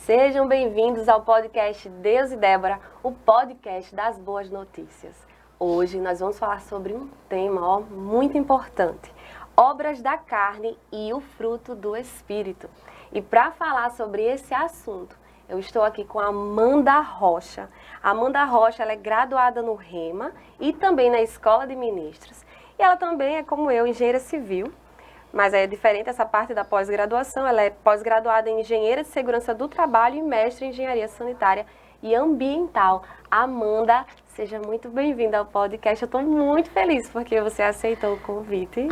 Sejam bem-vindos ao podcast Deus e Débora, o podcast das boas notícias. Hoje nós vamos falar sobre um tema muito importante, obras da carne e o fruto do Espírito. E para falar sobre esse assunto, eu estou aqui com a Amanda Rocha. A Amanda Rocha, ela é graduada no Rema e também na Escola de Ministros. E ela também é, como eu, engenheira civil. Mas é diferente essa parte da pós-graduação. Ela é pós-graduada em Engenheira de Segurança do Trabalho e mestre em Engenharia Sanitária e Ambiental. Amanda, seja muito bem-vinda ao podcast. Eu estou muito feliz porque você aceitou o convite.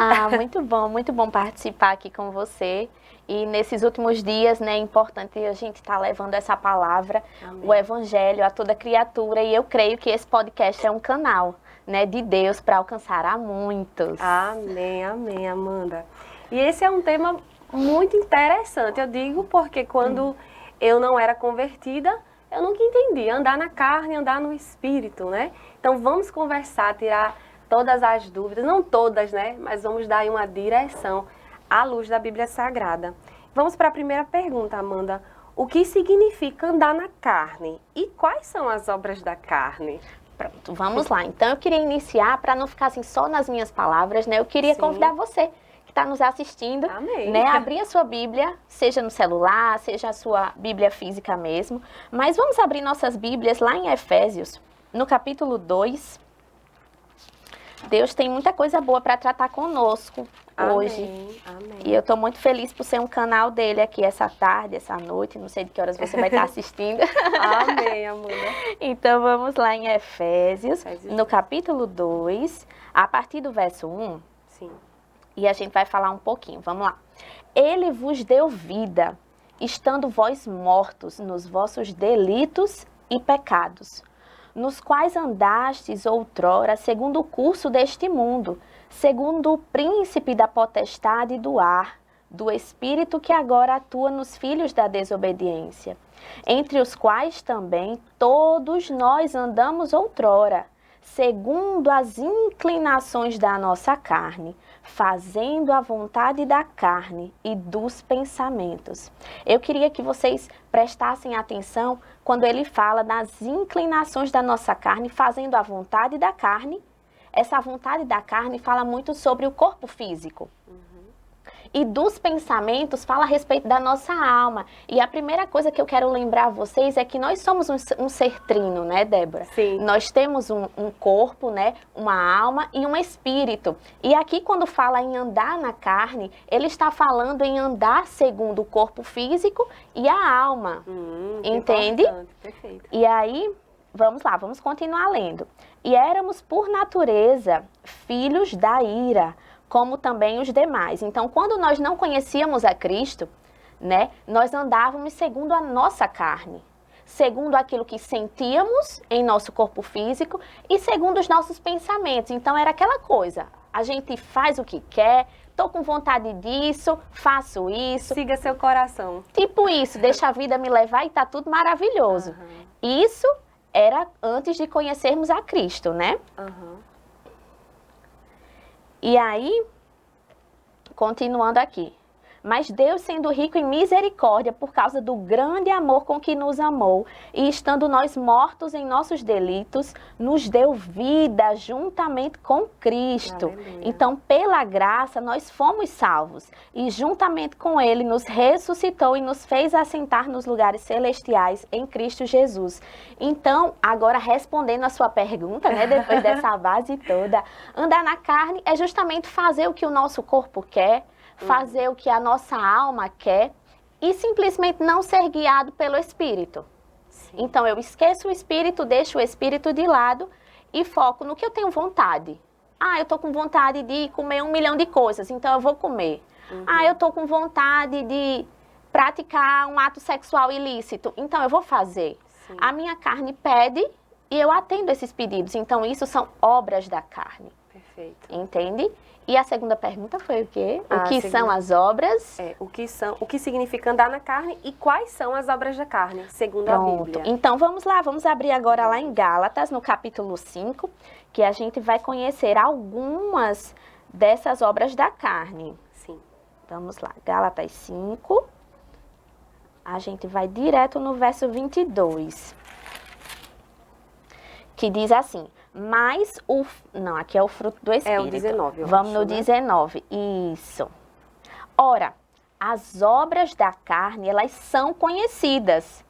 Muito bom participar aqui com você. E nesses últimos dias, né, é importante a gente estar levando essa palavra, o Evangelho a toda criatura. E eu creio que esse podcast é um canal, né, de Deus para alcançar a muitos. Amém, amém, Amanda. E esse é um tema muito interessante, eu digo porque quando eu não era convertida, eu nunca entendi andar na carne, andar no espírito, né? Então vamos conversar, tirar todas as dúvidas, não todas, né? Mas vamos dar aí uma direção à luz da Bíblia Sagrada. Vamos para a primeira pergunta, Amanda. O que significa andar na carne? E quais são as obras da carne? Pronto, vamos lá. Então eu queria iniciar, para não ficar assim só nas minhas palavras, né? Eu queria convidar você que está nos assistindo, né? Abrir a sua Bíblia, seja no celular, seja a sua Bíblia física mesmo. Mas vamos abrir nossas Bíblias lá em Efésios, no capítulo 2. Deus tem muita coisa boa para tratar conosco hoje. Amém. E eu estou muito feliz por ser um canal dele aqui essa tarde, essa noite. Não sei de que horas você vai estar assistindo. Amém, Amanda. Então vamos lá em Efésios, no capítulo 2, a partir do verso 1. Sim. E a gente vai falar um pouquinho. Vamos lá. Ele vos deu vida, estando vós mortos nos vossos delitos e pecados, nos quais andastes outrora segundo o curso deste mundo, segundo o príncipe da potestade do ar, do espírito que agora atua nos filhos da desobediência, entre os quais também todos nós andamos outrora, segundo as inclinações da nossa carne, fazendo a vontade da carne e dos pensamentos. Eu queria que vocês prestassem atenção quando ele fala das inclinações da nossa carne, fazendo a vontade da carne. Essa vontade da carne fala muito sobre o corpo físico. E dos pensamentos fala a respeito da nossa alma. E a primeira coisa que eu quero lembrar a vocês é que nós somos um ser trino, né, Débora? Sim. Nós temos um corpo, né, uma alma e um espírito. E aqui quando fala em andar na carne, ele está falando em andar segundo o corpo físico e a alma. Entende? Perfeito. E aí, vamos lá, vamos continuar lendo. E éramos por natureza filhos da ira, como também os demais. Então, quando nós não conhecíamos a Cristo, né, nós andávamos segundo a nossa carne, segundo aquilo que sentíamos em nosso corpo físico e segundo os nossos pensamentos. Então, era aquela coisa, a gente faz o que quer, tô com vontade disso, faço isso. Siga seu coração. Tipo isso, deixa a vida me levar e tá tudo maravilhoso. Isso era antes de conhecermos a Cristo, né? E aí, continuando aqui. Mas Deus, sendo rico em misericórdia, por causa do grande amor com que nos amou, e estando nós mortos em nossos delitos, nos deu vida juntamente com Cristo. Aleluia. Então, pela graça, nós fomos salvos. E juntamente com Ele, nos ressuscitou e nos fez assentar nos lugares celestiais em Cristo Jesus. Então, agora respondendo a sua pergunta, né, depois dessa base toda, andar na carne é justamente fazer o que o nosso corpo quer, fazer o que a nossa alma quer e simplesmente não ser guiado pelo Espírito. Então, eu esqueço o Espírito, deixo o Espírito de lado e foco no que eu tenho vontade. Ah, eu estou com vontade de comer 1 milhão de coisas, então eu vou comer. Ah, eu estou com vontade de praticar um ato sexual ilícito, então eu vou fazer. A minha carne pede e eu atendo esses pedidos. Então, isso são obras da carne. Perfeito. Entende? E a segunda pergunta foi o quê? O que segunda... são as obras? O que significa andar na carne e quais são as obras da carne, segundo a Bíblia. Então vamos lá, vamos abrir agora lá em Gálatas, no capítulo 5, que a gente vai conhecer algumas dessas obras da carne. Sim. Vamos lá, Gálatas 5. A gente vai direto no verso 22. Que diz assim, mas o... Não, aqui é o fruto do Espírito. É o 19, eu Vamos acho, no né? 19, isso. Ora, as obras da carne, elas são conhecidas.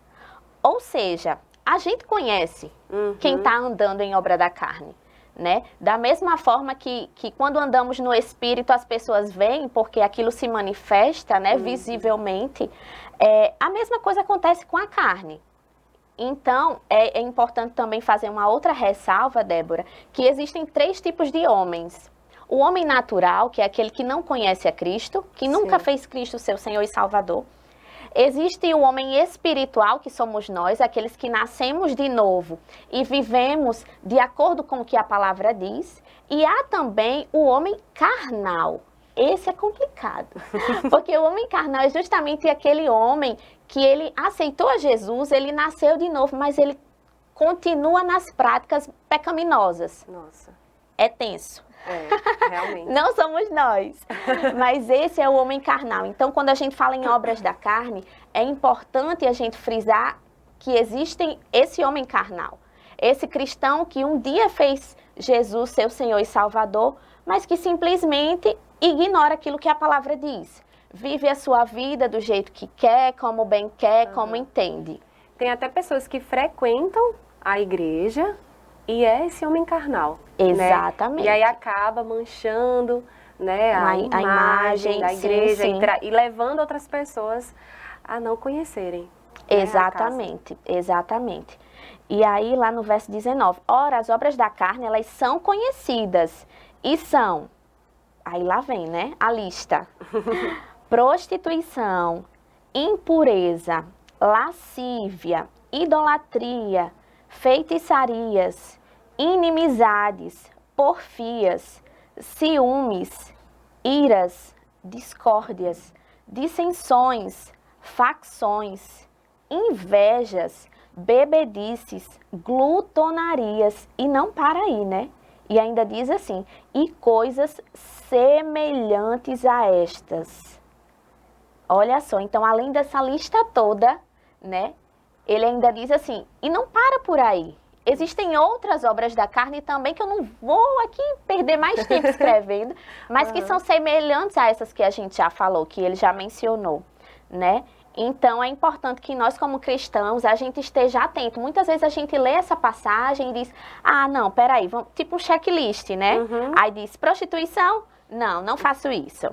Ou seja, a gente conhece quem está andando em obra da carne, né? Da mesma forma que quando andamos no Espírito, as pessoas veem, porque aquilo se manifesta, né, visivelmente. A mesma coisa acontece com a carne. Então, é importante também fazer uma outra ressalva, Débora, que existem 3 tipos de homens. O homem natural, que é aquele que não conhece a Cristo, que nunca fez Cristo seu Senhor e Salvador. Existe o homem espiritual, que somos nós, aqueles que nascemos de novo e vivemos de acordo com o que a palavra diz. E há também o homem carnal. Esse é complicado, porque o homem carnal é justamente aquele homem que ele aceitou a Jesus, ele nasceu de novo, mas ele continua nas práticas pecaminosas. Nossa, É tenso. realmente. Não somos nós, mas esse é o homem carnal. Então, quando a gente fala em obras da carne, é importante a gente frisar que existe esse homem carnal. Esse cristão que um dia fez Jesus seu Senhor e Salvador, mas que simplesmente ignora aquilo que a palavra diz. Vive a sua vida do jeito que quer, como bem quer, como entende. Tem até pessoas que frequentam a igreja e é esse homem carnal. Exatamente. Né? E aí acaba manchando, né, a imagem da igreja sim. E levando outras pessoas a não conhecerem. Exatamente, exatamente. E aí lá no verso 19, ora, as obras da carne, elas são conhecidas e são, aí lá vem, né, a lista. Prostituição, impureza, lascívia, idolatria, feitiçarias, inimizades, porfias, ciúmes, iras, discórdias, dissensões, facções, invejas, bebedices, glutonarias, e não para aí, né? E ainda diz assim, e coisas semelhantes a estas. Olha só, então além dessa lista toda, né? Ele ainda diz assim, e não para por aí. Existem outras obras da carne também que eu não vou aqui perder mais tempo escrevendo, mas que são semelhantes a essas que a gente já falou, que ele já mencionou, né? Então, é importante que nós, como cristãos, a gente esteja atento. Muitas vezes a gente lê essa passagem e diz, ah, não, peraí, vamos, tipo um checklist, né? Aí diz, prostituição? Não, não faço isso.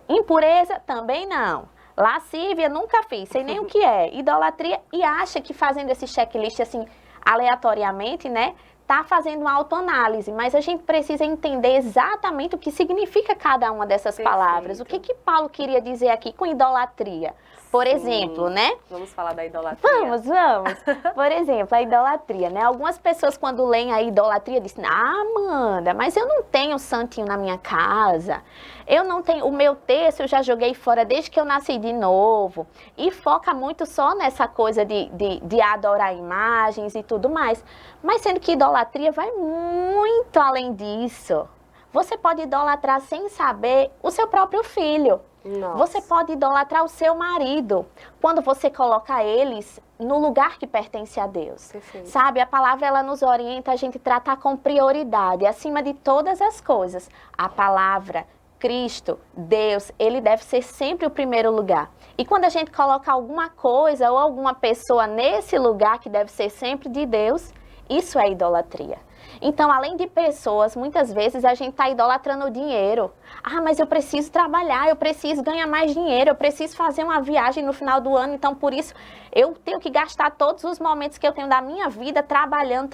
Impureza? Também não. Lascívia? Nunca fiz, sei nem o que é. Idolatria? E acha que fazendo esse checklist, assim, aleatoriamente, né? Tá fazendo uma autoanálise, mas a gente precisa entender exatamente o que significa cada uma dessas palavras. O que Paulo queria dizer aqui com idolatria? Por exemplo, né? Vamos falar da idolatria. Vamos. Por exemplo, a idolatria, né? Algumas pessoas quando leem a idolatria dizem, ah, Amanda, mas eu não tenho santinho na minha casa. Eu não tenho, o meu terço eu já joguei fora desde que eu nasci de novo. E foca muito só nessa coisa de adorar imagens e tudo mais. Mas sendo que idolatria vai muito além disso. Você pode idolatrar sem saber o seu próprio filho. Nossa. Você pode idolatrar o seu marido, quando você coloca eles no lugar que pertence a Deus. Perfeito. Sabe, a palavra ela nos orienta a gente tratar com prioridade, acima de todas as coisas. A palavra, Cristo, Deus, ele deve ser sempre o primeiro lugar. E quando a gente coloca alguma coisa ou alguma pessoa nesse lugar que deve ser sempre de Deus, isso é idolatria. Então, além de pessoas, muitas vezes a gente está idolatrando o dinheiro. Ah, mas eu preciso trabalhar, eu preciso ganhar mais dinheiro, eu preciso fazer uma viagem no final do ano, então por isso eu tenho que gastar todos os momentos que eu tenho da minha vida trabalhando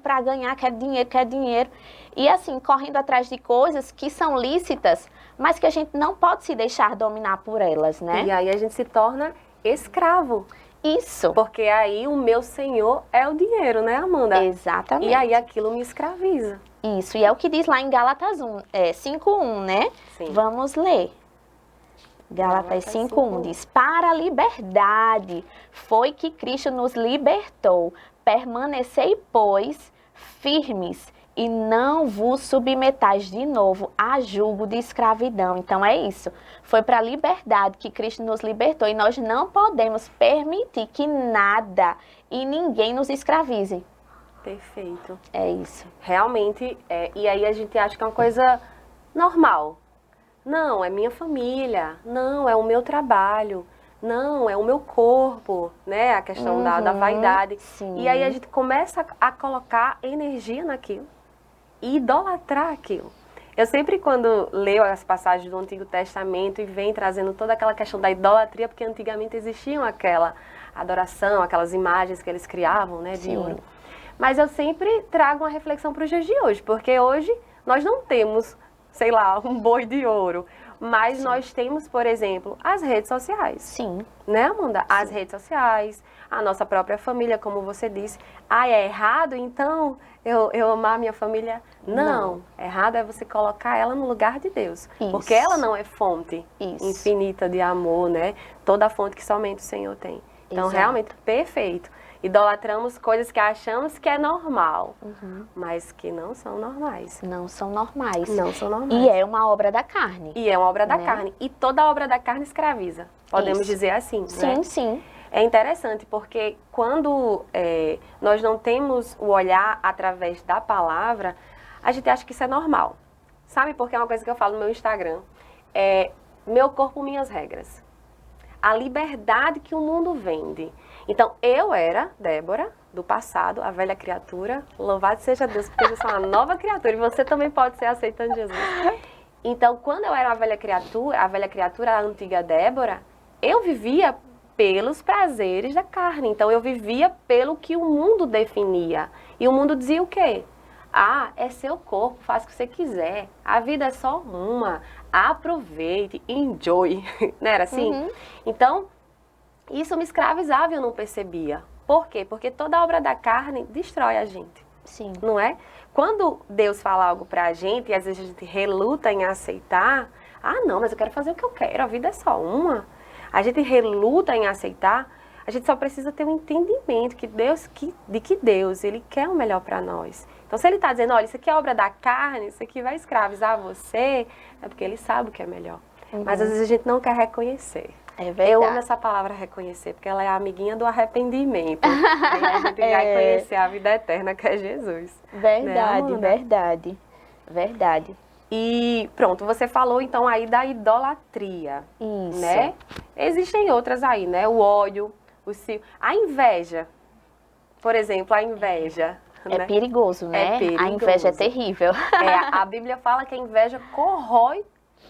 para ganhar, quer dinheiro. E assim, correndo atrás de coisas que são lícitas, mas que a gente não pode se deixar dominar por elas, né? E aí a gente se torna escravo. Isso. Porque aí o meu senhor é o dinheiro, né, Amanda? Exatamente. E aí aquilo me escraviza. Isso, e é o que diz lá em Gálatas 5:1, né? Sim. Vamos ler. Gálatas 5:1 diz, para a liberdade foi que Cristo nos libertou. Permanecei, pois, firmes e não vos submetais de novo a jugo de escravidão. Então é isso. Foi para a liberdade que Cristo nos libertou e nós não podemos permitir que nada e ninguém nos escravize. Perfeito. É isso. Realmente, e aí a gente acha que é uma coisa normal. Não, é minha família. Não, é o meu trabalho. Não, é o meu corpo, né? A questão da vaidade. Sim. E aí a gente começa a colocar energia naquilo e idolatrar aquilo. Eu sempre, quando leio as passagens do Antigo Testamento e vem trazendo toda aquela questão da idolatria, porque antigamente existiam aquela adoração, aquelas imagens que eles criavam, né, de ouro. Mas eu sempre trago uma reflexão para os dias de hoje, porque hoje nós não temos, sei lá, um boi de ouro, mas nós temos, por exemplo, as redes sociais. Sim. Né, Amanda? As redes sociais, a nossa própria família, como você disse. Ah, é errado, então, eu amar minha família? Não. Errado é você colocar ela no lugar de Deus. Isso. Porque ela não é fonte Isso. infinita de amor, né? Toda a fonte que somente o Senhor tem. Então, Exato. realmente, perfeito. Idolatramos coisas que achamos que é normal, mas que não são normais. Não são normais. Não são normais. E é uma obra da carne. E é uma obra da né? carne. E toda obra da carne escraviza. Podemos Isso. dizer assim, Sim, né? sim. É interessante porque quando nós não temos o olhar através da palavra, a gente acha que isso é normal. Sabe? Porque é uma coisa que eu falo no meu Instagram. Meu corpo, minhas regras. A liberdade que o mundo vende. Então, eu era, Débora, do passado, a velha criatura. Louvado seja Deus, porque eu sou uma nova criatura. E você também pode ser aceitando Jesus. Então, quando eu era a velha criatura, a antiga Débora, eu vivia pelos prazeres da carne. Então, eu vivia pelo que o mundo definia. E o mundo dizia o quê? Ah, é seu corpo, faz o que você quiser. A vida é só uma. Aproveite, enjoy. Não era assim? Então, isso me escravizava e eu não percebia. Por quê? Porque toda obra da carne destrói a gente. Sim. Não é? Quando Deus fala algo pra gente e às vezes a gente reluta em aceitar, ah, não, mas eu quero fazer o que eu quero, a vida é só uma. A gente reluta em aceitar, a gente só precisa ter um entendimento de que Deus, Ele quer o melhor pra nós. Então, se Ele está dizendo, olha, isso aqui é obra da carne, isso aqui vai escravizar você, é porque Ele sabe o que é melhor. Mas às vezes a gente não quer reconhecer. É verdade. Eu amo essa palavra reconhecer, porque ela é a amiguinha do arrependimento. E a gente vai conhecer a vida eterna que é Jesus. Verdade, né, verdade. Verdade. E pronto, você falou então aí da idolatria. Isso. Né? Existem outras aí, né? O ódio, a inveja. Por exemplo, a inveja. É né? perigoso, né? É perigoso. A inveja é terrível. A Bíblia fala que a inveja corrói.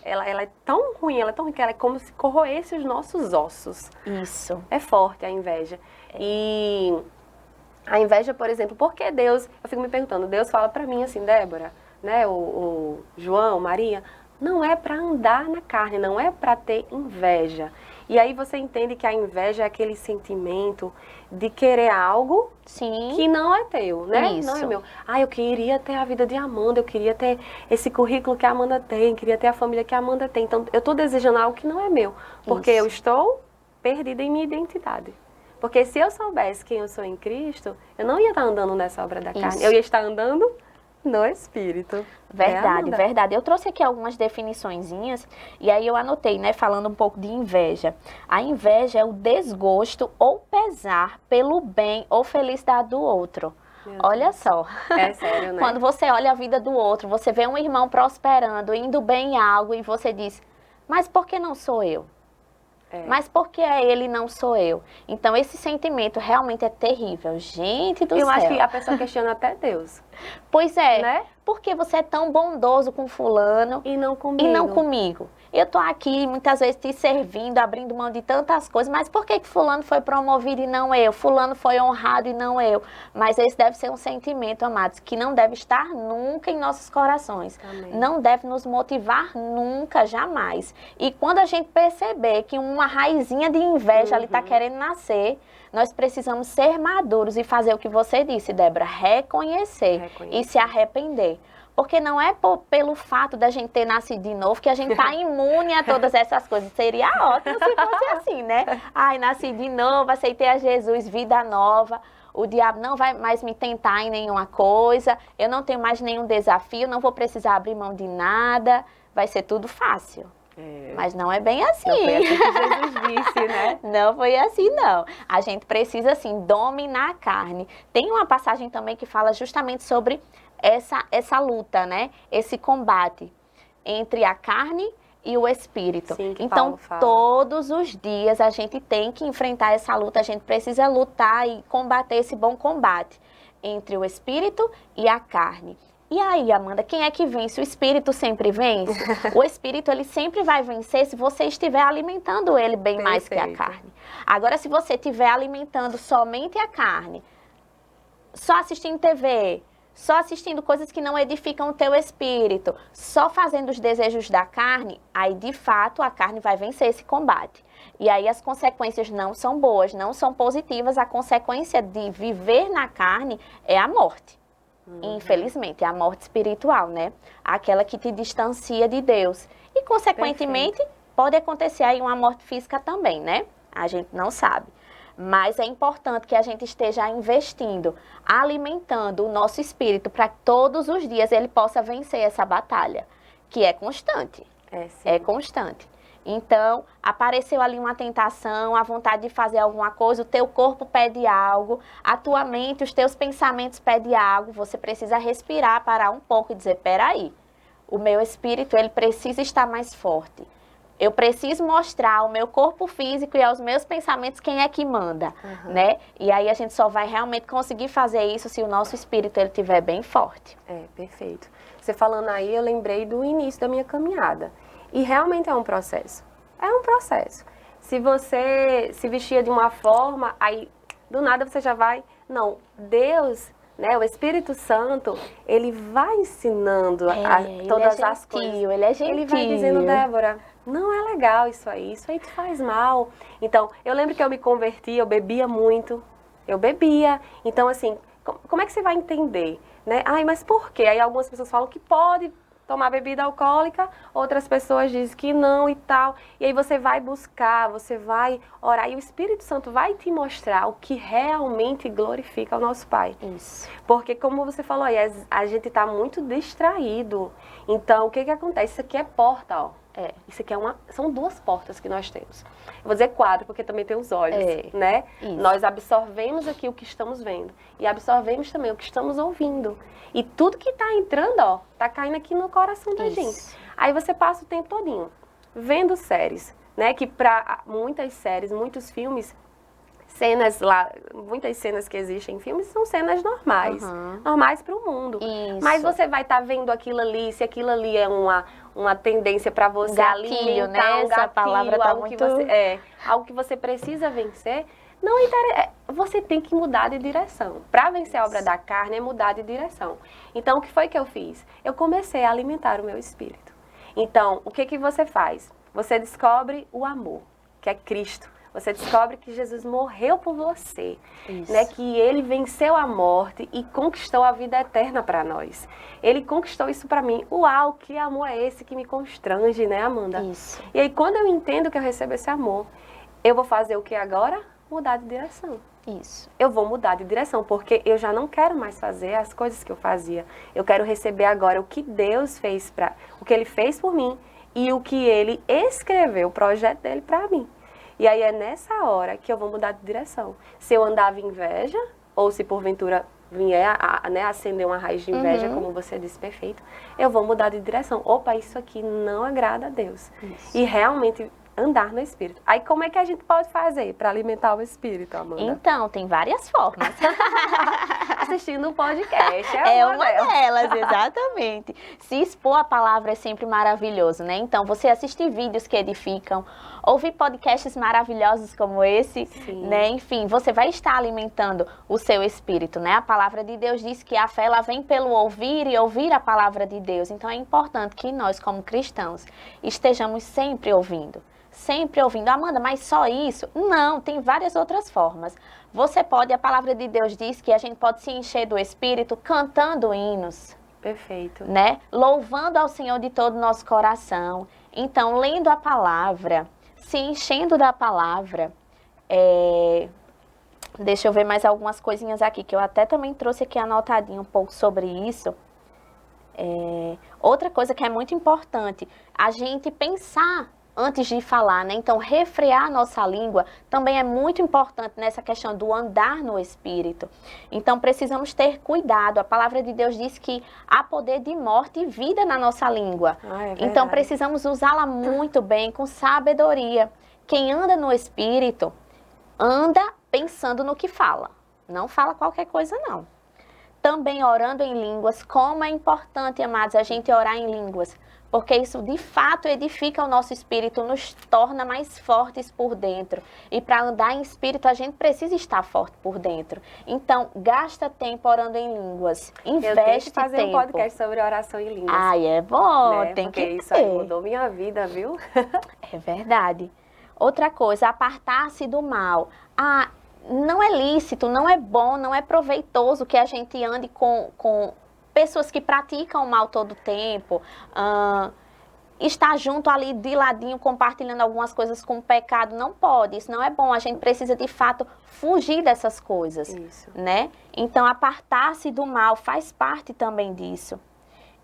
Ela é tão ruim que ela é como se corroesse os nossos ossos. Isso. É forte a inveja. E a inveja, por exemplo, porque Deus, eu fico me perguntando, Deus fala pra mim assim, Débora, né, o João, Maria, não é pra andar na carne, não é pra ter inveja. E aí você entende que a inveja é aquele sentimento de querer algo Sim. que não é teu, né? Isso. Não é meu. Ah, eu queria ter a vida de Amanda, eu queria ter esse currículo que a Amanda tem, queria ter a família que a Amanda tem. Então, eu estou desejando algo que não é meu, porque Isso. eu estou perdida em minha identidade. Porque se eu soubesse quem eu sou em Cristo, eu não ia estar andando nessa obra da carne, eu ia estar andando no Espírito. Verdade, verdade. Eu trouxe aqui algumas definiçõezinhas e aí eu anotei, né, falando um pouco de inveja. A inveja é o desgosto ou pesar pelo bem ou felicidade do outro. Olha só. É sério, né? Quando você olha a vida do outro, você vê um irmão prosperando, indo bem em algo e você diz, mas por que não sou eu? Mas por que é ele e não sou eu? Então, esse sentimento realmente é terrível. Gente do céu. Eu acho que a pessoa questiona até Deus. Pois é. Né? Por que você é tão bondoso com fulano e não comigo? E não comigo? Eu tô aqui muitas vezes te servindo, abrindo mão de tantas coisas, mas por que fulano foi promovido e não eu? Fulano foi honrado e não eu? Mas esse deve ser um sentimento, amados, que não deve estar nunca em nossos corações. Amém. Não deve nos motivar nunca, jamais. E quando a gente perceber que uma raizinha de inveja ali tá querendo nascer, nós precisamos ser maduros e fazer o que você disse, Débora, reconhecer e se arrepender. Porque não é pelo fato da gente ter nascido de novo que a gente tá imune a todas essas coisas. Seria ótimo se fosse assim, né? Ai, nasci de novo, aceitei a Jesus, vida nova. o diabo não vai mais me tentar em nenhuma coisa, eu não tenho mais nenhum desafio, não vou precisar abrir mão de nada, vai ser tudo fácil. Mas não é bem assim. Não foi assim que Jesus disse, né? Não foi assim, não. A gente precisa, assim, dominar a carne. Tem uma passagem também que fala justamente sobre essa luta, né? Esse combate entre a carne e o espírito. Sim, então, todos os dias a gente tem que enfrentar essa luta, a gente precisa lutar e combater esse bom combate entre o espírito e a carne. E aí, Amanda, quem é que vence? O espírito sempre vence? O espírito, ele sempre vai vencer se você estiver alimentando ele bem mais que a carne. Agora, se você estiver alimentando somente a carne, só assistindo TV, só assistindo coisas que não edificam o teu espírito, só fazendo os desejos da carne, aí, de fato, a carne vai vencer esse combate. E aí as consequências não são boas, não são positivas. A consequência de viver na carne é a morte. Infelizmente, é a morte espiritual, né? Aquela que te distancia de Deus. E, consequentemente, pode acontecer aí uma morte física também, né? A gente não sabe. Mas é importante que a gente esteja investindo, alimentando o nosso espírito para que todos os dias ele possa vencer essa batalha, que é constante. É constante. Então, apareceu ali uma tentação, a vontade de fazer alguma coisa, o teu corpo pede algo, a tua mente, os teus pensamentos pedem algo, você precisa respirar, parar um pouco e dizer, peraí, o meu espírito, ele precisa estar mais forte. Eu preciso mostrar ao meu corpo físico e aos meus pensamentos quem é que manda, né? E aí a gente só vai realmente conseguir fazer isso se o nosso espírito ele estiver bem forte. Perfeito. Você falando aí, eu lembrei do início da minha caminhada. E realmente é um processo. É um processo. Se você se vestia de uma forma, aí do nada você já vai... Não, Deus, né, o Espírito Santo, ele vai ensinando todas as coisas. Ele é gentil. Ele vai dizendo, Débora, não é legal isso aí te faz mal. Então, eu lembro que eu me converti, eu bebia muito. Eu bebia. Então, assim, como é que você vai entender? Né? Ai, mas por quê? Aí algumas pessoas falam que pode tomar bebida alcoólica, outras pessoas dizem que não e tal. E aí você vai buscar, você vai orar e o Espírito Santo vai te mostrar o que realmente glorifica o nosso Pai. Isso. Porque como você falou aí, a gente está muito distraído. Então, o que acontece? Isso aqui é porta, ó. Isso aqui são duas portas que nós temos. Eu vou dizer 4, porque também tem os olhos, né? Isso. Nós absorvemos aqui o que estamos vendo. E absorvemos também o que estamos ouvindo. E tudo que está entrando, ó, tá caindo aqui no coração da gente. Aí você passa o tempo todinho vendo séries, né? Que para muitas séries, muitos filmes, muitas cenas que existem em filmes são cenas normais. Normais para o mundo. Isso. Mas você vai estar vendo aquilo ali, se aquilo ali é uma tendência para você alimentar, né? Essa palavra tá muito... algo que você precisa vencer. Não interessa, você tem que mudar de direção. Para vencer a obra da carne é mudar de direção. Então, o que foi que eu fiz? Eu comecei a alimentar o meu espírito. Então, o que você faz? Você descobre o amor, que é Cristo. Você descobre que Jesus morreu por você, né? Que ele venceu a morte e conquistou a vida eterna para nós. Ele conquistou isso para mim. Uau, que amor é esse que me constrange, né, Amanda? Isso. E aí, quando eu entendo que eu recebo esse amor, eu vou fazer o que agora? Mudar de direção. Isso. Eu vou mudar de direção, porque eu já não quero mais fazer as coisas que eu fazia. Eu quero receber agora o que Deus fez o que Ele fez por mim e o que Ele escreveu, o projeto dele para mim. E aí é nessa hora que eu vou mudar de direção. Se eu andava em inveja, ou se porventura vier acender uma raiz de inveja, como você disse, perfeito, eu vou mudar de direção. Opa, isso aqui não agrada a Deus. Isso. E realmente andar no Espírito. Aí como é que a gente pode fazer para alimentar o Espírito, Amanda? Então, tem várias formas. Assistindo um podcast é uma delas, exatamente. Se expor a palavra é sempre maravilhoso, né? Então, você assistir vídeos que edificam, ouvir podcasts maravilhosos como esse, né? Enfim, você vai estar alimentando o seu espírito, né? A palavra de Deus diz que a fé ela vem pelo ouvir e ouvir a palavra de Deus. Então, é importante que nós, como cristãos, estejamos sempre ouvindo. Sempre ouvindo, Amanda, mas só isso? Não, tem várias outras formas. Você pode, a palavra de Deus diz que a gente pode se encher do Espírito cantando hinos. Perfeito. Né? Louvando ao Senhor de todo o nosso coração. Então, lendo a palavra, se enchendo da palavra, Deixa eu ver mais algumas coisinhas aqui, que eu até também trouxe aqui anotadinho um pouco sobre isso. Outra coisa que é muito importante, a gente pensar antes de falar, né? Então, refrear a nossa língua também é muito importante nessa questão do andar no Espírito. Então, precisamos ter cuidado. A palavra de Deus diz que há poder de morte e vida na nossa língua. Então, precisamos usá-la muito bem, com sabedoria. Quem anda no Espírito, anda pensando no que fala. Não fala qualquer coisa, não. Também orando em línguas, como é importante, amados, a gente orar em línguas, porque isso de fato edifica o nosso espírito, nos torna mais fortes por dentro. E para andar em espírito, a gente precisa estar forte por dentro. Então, gasta tempo orando em línguas, investe tempo. Eu tenho que fazer um podcast sobre oração em línguas. Ai, é bom, né? Tem porque que isso ter. aí mudou minha vida, viu? É verdade. Outra coisa, apartar-se do mal. Não é lícito, não é bom, não é proveitoso que a gente ande com pessoas que praticam o mal todo o tempo, estar junto ali de ladinho compartilhando algumas coisas com o pecado, não pode, isso não é bom, a gente precisa de fato fugir dessas coisas, isso. Né? Então apartar-se do mal faz parte também disso.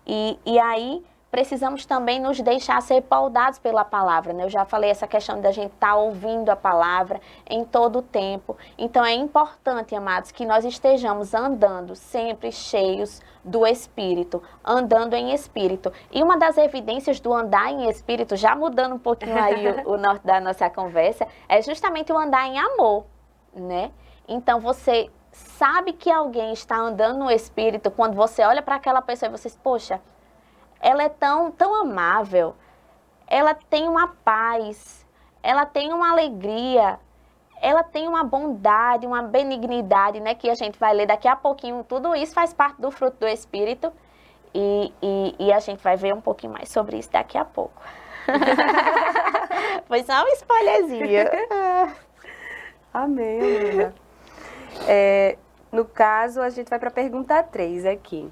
E aí precisamos também nos deixar ser moldados pela palavra, né? Eu já falei essa questão da gente estar ouvindo a palavra em todo o tempo. Então é importante, amados, que nós estejamos andando sempre cheios do Espírito, andando em Espírito. E uma das evidências do andar em Espírito, já mudando um pouquinho aí o norte da nossa conversa, é justamente o andar em amor, né? Então você sabe que alguém está andando no Espírito quando você olha para aquela pessoa e você diz, poxa, ela é tão amável, ela tem uma paz, ela tem uma alegria, ela tem uma bondade, uma benignidade, né? Que a gente vai ler daqui a pouquinho. Tudo isso faz parte do fruto do Espírito e a gente vai ver um pouquinho mais sobre isso daqui a pouco. Foi só um spoilerzinho. Amém, amiga. No caso, a gente vai para a pergunta 3 aqui.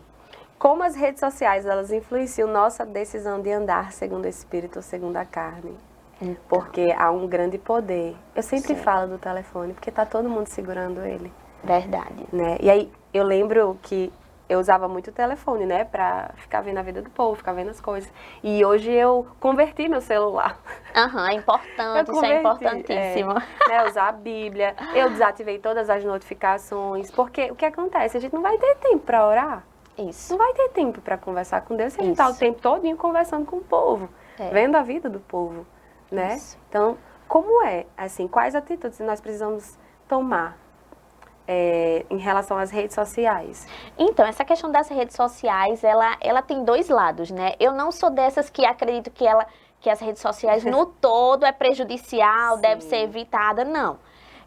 Como as redes sociais, elas influenciam nossa decisão de andar segundo o Espírito ou segundo a carne? Então, porque há um grande poder. Eu sempre falo do telefone, porque tá todo mundo segurando ele. Verdade. Né? E aí, eu lembro que eu usava muito o telefone, né? Pra ficar vendo a vida do povo, ficar vendo as coisas. E hoje eu converti meu celular. É importante, isso é importantíssimo. Né, usar a Bíblia. Eu desativei todas as notificações. Porque o que acontece? A gente não vai ter tempo pra orar. Isso. Não vai ter tempo para conversar com Deus se a gente está o tempo todinho conversando com o povo, vendo a vida do povo, né? Isso. Então, como assim, quais atitudes nós precisamos tomar em relação às redes sociais? Então, essa questão das redes sociais, ela tem dois lados, né? Eu não sou dessas que acredito que as redes sociais no todo é prejudicial, deve ser evitada, não.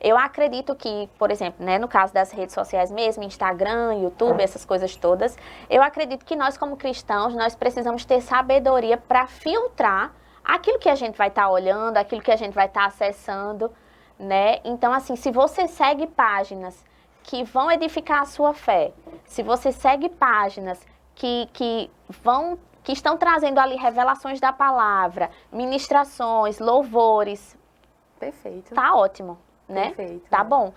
Eu acredito que, por exemplo, né, no caso das redes sociais mesmo, Instagram, YouTube, essas coisas todas, eu acredito que nós como cristãos, nós precisamos ter sabedoria para filtrar aquilo que a gente vai estar olhando, aquilo que a gente vai estar acessando, né? Então, assim, se você segue páginas que vão edificar a sua fé, se você segue páginas que estão trazendo ali revelações da palavra, ministrações, louvores, perfeito. Tá ótimo. Né? Perfeito, tá bom.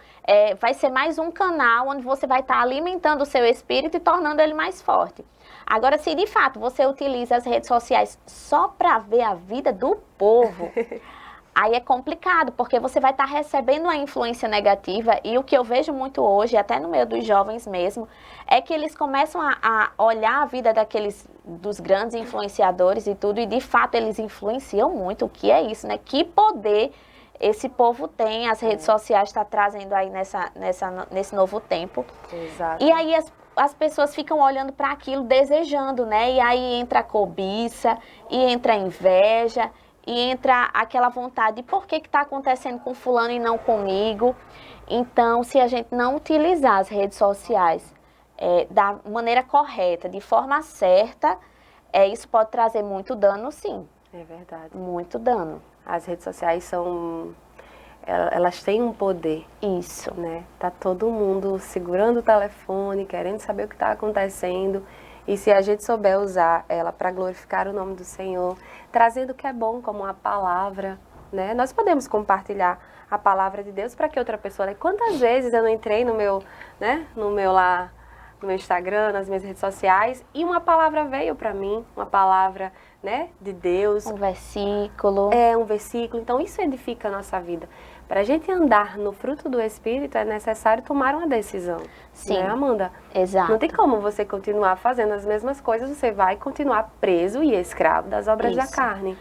Vai ser mais um canal onde você vai estar alimentando o seu espírito e tornando ele mais forte. Agora, se de fato você utiliza as redes sociais só para ver a vida do povo, aí é complicado, porque você vai estar recebendo uma influência negativa e o que eu vejo muito hoje, até no meio dos jovens mesmo, é que eles começam a olhar a vida dos grandes influenciadores e tudo, e de fato eles influenciam muito. O que é isso, né? Que poder esse povo tem, as redes sociais estão trazendo aí nesse novo tempo. Exato. E aí as pessoas ficam olhando para aquilo, desejando, né? E aí entra a cobiça, e entra a inveja, e entra aquela vontade de por que está acontecendo com fulano e não comigo. Então, se a gente não utilizar as redes sociais da maneira correta, de forma certa, isso pode trazer muito dano, sim. É verdade. Muito dano. As redes sociais elas têm um poder. Isso. Né? Tá todo mundo segurando o telefone, querendo saber o que está acontecendo. E se a gente souber usar ela para glorificar o nome do Senhor, trazendo o que é bom, como a palavra, né? Nós podemos compartilhar a palavra de Deus para que outra pessoa... Quantas vezes eu não entrei no meu Instagram, nas minhas redes sociais, e uma palavra veio para mim, uma palavra, né, de Deus. Um versículo. Um versículo. Então, isso edifica a nossa vida. Para a gente andar no fruto do Espírito, é necessário tomar uma decisão. Sim. Né, Amanda? Exato. Não tem como você continuar fazendo as mesmas coisas, você vai continuar preso e escravo das obras da carne.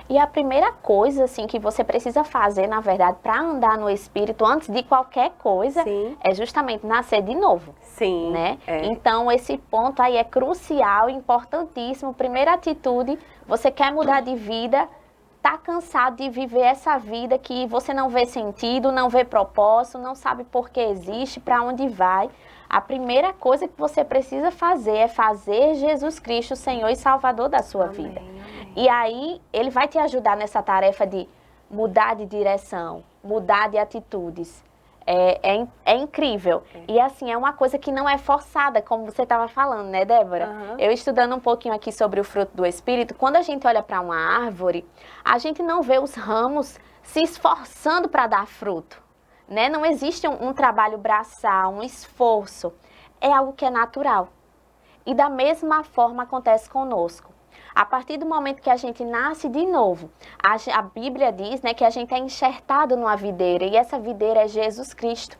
E a primeira coisa, assim, que você precisa fazer, na verdade, para andar no Espírito, antes de qualquer coisa, é justamente nascer de novo. Sim. Né? Então, esse ponto aí é crucial, importantíssimo. Primeira atitude, você quer mudar de vida, tá cansado de viver essa vida que você não vê sentido, não vê propósito, não sabe por que existe, para onde vai. A primeira coisa que você precisa fazer é fazer Jesus Cristo o Senhor e Salvador da sua vida. Amém. E aí, Ele vai te ajudar nessa tarefa de mudar de direção, mudar de atitudes. É incrível. E assim, é uma coisa que não é forçada, como você estava falando, né, Débora? Eu estudando um pouquinho aqui sobre o fruto do Espírito, quando a gente olha para uma árvore, a gente não vê os ramos se esforçando para dar fruto, né? Não existe um trabalho braçal, um esforço. É algo que é natural. E da mesma forma acontece conosco. A partir do momento que a gente nasce de novo, a Bíblia diz, né, que a gente é enxertado numa videira, e essa videira é Jesus Cristo.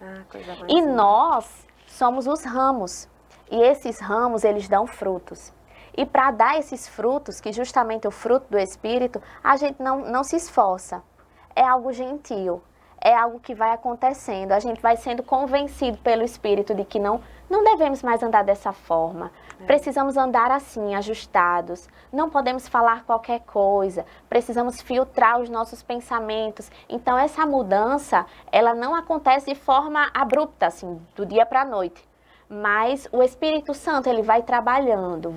E nós somos os ramos, e esses ramos, eles dão frutos. E para dar esses frutos, que justamente é o fruto do Espírito, a gente não se esforça. É algo gentil, é algo que vai acontecendo. A gente vai sendo convencido pelo Espírito de que não devemos mais andar dessa forma. Precisamos andar assim, ajustados. Não podemos falar qualquer coisa. Precisamos filtrar os nossos pensamentos. Então, essa mudança, ela não acontece de forma abrupta, assim, do dia para a noite. Mas o Espírito Santo, ele vai trabalhando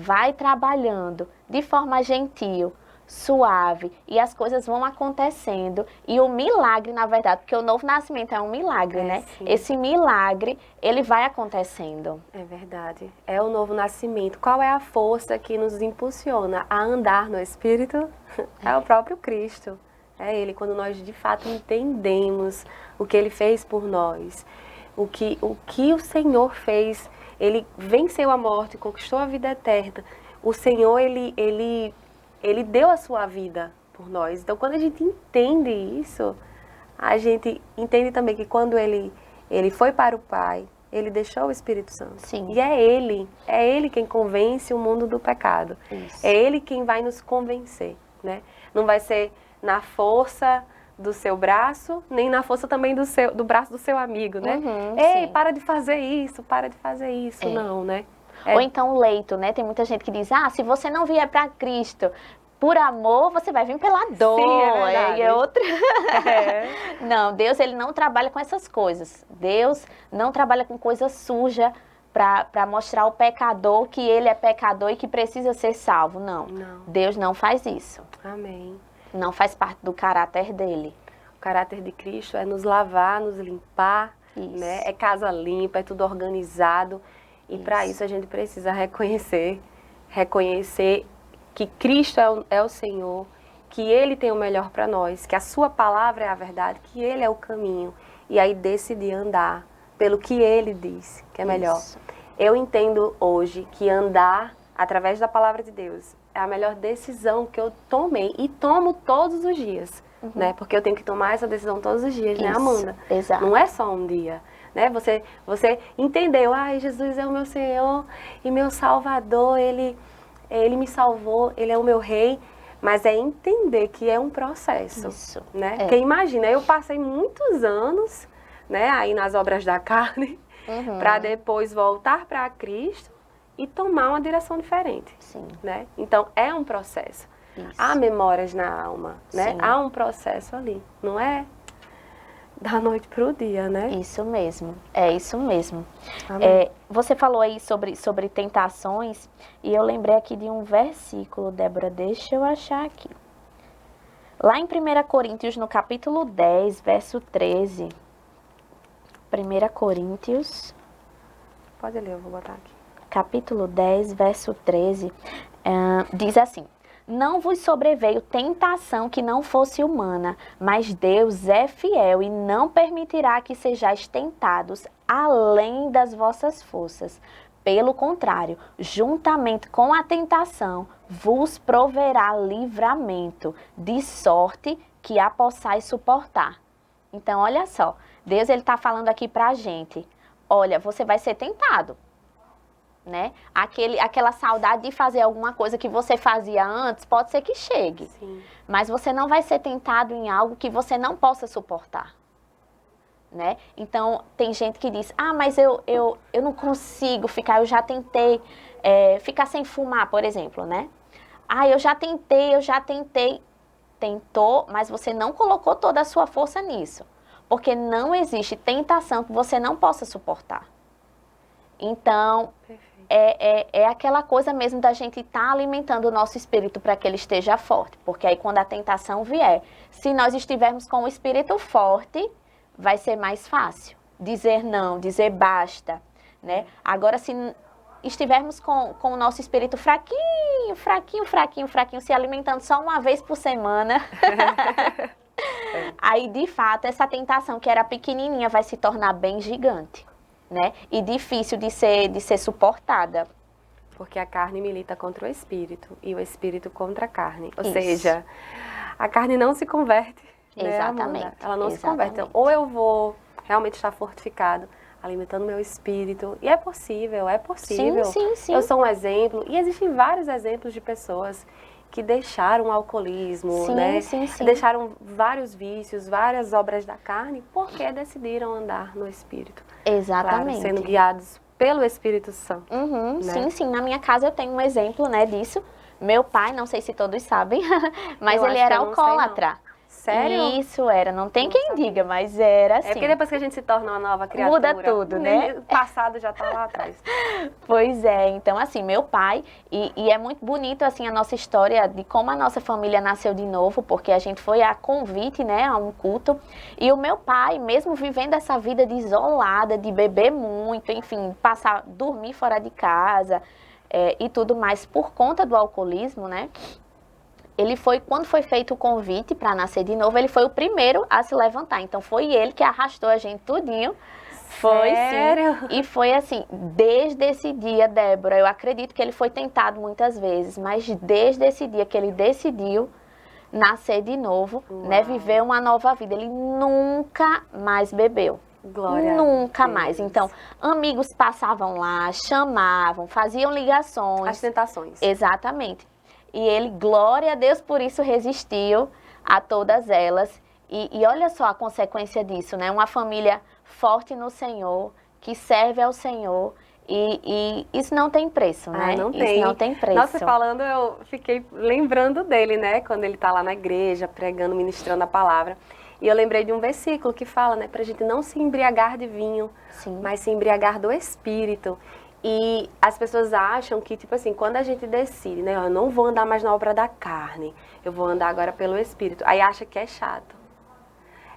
de forma gentil, suave, e as coisas vão acontecendo, e o milagre, na verdade, porque o novo nascimento é um milagre, né? Sim. Esse milagre, ele vai acontecendo. É verdade, é o novo nascimento. Qual é a força que nos impulsiona a andar no Espírito? É o próprio Cristo, é Ele, quando nós de fato entendemos o que Ele fez por nós, o que o Senhor fez. Ele venceu a morte, conquistou a vida eterna. O Senhor, Ele deu a sua vida por nós. Então, quando a gente entende isso, a gente entende também que quando ele foi para o Pai, Ele deixou o Espírito Santo. Sim. E é Ele quem convence o mundo do pecado. Isso. É Ele quem vai nos convencer, né? Não vai ser na força do seu braço, nem na força também do braço do seu amigo, né? Ei, sim. para de fazer isso, não, né? Ou então o leito, né? Tem muita gente que diz, se você não vier para Cristo por amor, você vai vir pela dor. Sim, é verdade. É outra... Não, Deus, Ele não trabalha com essas coisas. Deus não trabalha com coisa suja para mostrar ao pecador que ele é pecador e que precisa ser salvo. Não. Deus não faz isso. Amém. Não faz parte do caráter dele. O caráter de Cristo é nos lavar, nos limpar, né? É casa limpa, é tudo organizado. E para isso a gente precisa reconhecer que Cristo é o Senhor, que Ele tem o melhor para nós, que a sua palavra é a verdade, que Ele é o caminho. E aí decidir andar pelo que Ele diz que é melhor. Isso. Eu entendo hoje que andar através da palavra de Deus é a melhor decisão que eu tomei e tomo todos os dias, né? Porque eu tenho que tomar essa decisão todos os dias, né, Amanda? Exato. Não é só um dia, né? Você entendeu, Jesus é o meu Senhor e meu Salvador, Ele me salvou, Ele é o meu Rei, mas é entender que é um processo, Isso. né? Porque imagina, eu passei muitos anos, né, aí nas obras da carne, para depois voltar para Cristo e tomar uma direção diferente. Sim. Né? Então, é um processo. Isso. Há memórias na alma, né? Sim. Há um processo ali. Não é da noite para o dia, né? Isso mesmo. É isso mesmo. Você falou aí sobre tentações e eu lembrei aqui de um versículo, Débora, deixa eu achar aqui. Lá em 1 Coríntios, no capítulo 10, verso 13. 1 Coríntios... Pode ler, eu vou botar aqui. Capítulo 10, verso 13, diz assim: não vos sobreveio tentação que não fosse humana, mas Deus é fiel e não permitirá que sejais tentados além das vossas forças. Pelo contrário, juntamente com a tentação, vos proverá livramento, de sorte que a possais suportar. Então, olha só, Deus ele está falando aqui para a gente, olha, você vai ser tentado, né? Aquela saudade de fazer alguma coisa que você fazia antes, pode ser que chegue, Sim. mas você não vai ser tentado em algo que você não possa suportar. Né? Então, tem gente que diz, mas eu não consigo ficar, eu já tentei ficar sem fumar, por exemplo, né? Eu já tentei. Tentou, mas você não colocou toda a sua força nisso. Porque não existe tentação que você não possa suportar. Então, é aquela coisa mesmo da gente estar alimentando o nosso espírito para que ele esteja forte. Porque aí quando a tentação vier, se nós estivermos com o espírito forte, vai ser mais fácil dizer não, dizer basta, né? Agora, se estivermos com o nosso espírito fraquinho, se alimentando só uma vez por semana, aí, de fato, essa tentação que era pequenininha vai se tornar bem gigante, né? E difícil de ser suportada. Porque a carne milita contra o espírito e o espírito contra a carne. Ou Isso. seja, a carne não se converte. Exatamente. Né, ela não se Exatamente. converte. Então, ou eu vou realmente estar fortificado, alimentando meu espírito. E é possível, é possível. Sim. Eu sou um exemplo. E existem vários exemplos de pessoas que deixaram o alcoolismo, né? Sim. Deixaram vários vícios, várias obras da carne, porque decidiram andar no espírito. Exatamente. Claro, sendo guiados pelo Espírito Santo. Né? Sim. Na minha casa eu tenho um exemplo, né, disso. Meu pai, não sei se todos sabem, mas ele era alcoólatra. Sério? Isso era, não tem quem diga, mas era assim. É porque depois que a gente se torna uma nova criatura, muda tudo, né? O passado já tá lá atrás. Pois é, então assim, meu pai, e é muito bonito assim a nossa história de como a nossa família nasceu de novo, porque a gente foi a convite, né, a um culto, e o meu pai, mesmo vivendo essa vida de isolada, de beber muito, enfim, dormir fora de casa e tudo mais, por conta do alcoolismo, né? Quando foi feito o convite para nascer de novo, ele foi o primeiro a se levantar. Então, foi ele que arrastou a gente tudinho. Foi, sério? sim. E foi assim, desde esse dia, Débora, eu acredito que ele foi tentado muitas vezes, mas desde esse dia que ele decidiu nascer de novo, né, viver uma nova vida, ele nunca mais bebeu. Glória Nunca a Deus. mais. Então, amigos passavam lá, chamavam, faziam ligações. As tentações. Exatamente. E ele, glória a Deus, por isso resistiu a todas elas. E olha só a consequência disso, né? Uma família forte no Senhor, que serve ao Senhor. E isso não tem preço, né? Não tem. Isso não tem preço. Nossa, falando, eu fiquei lembrando dele, né? Quando ele tá lá na igreja, pregando, ministrando a palavra. E eu lembrei de um versículo que fala, né? Pra gente não se embriagar de vinho, Sim. mas se embriagar do Espírito. E as pessoas acham que, tipo assim, quando a gente decide, né? Eu não vou andar mais na obra da carne, eu vou andar agora pelo Espírito. Aí acha que é chato.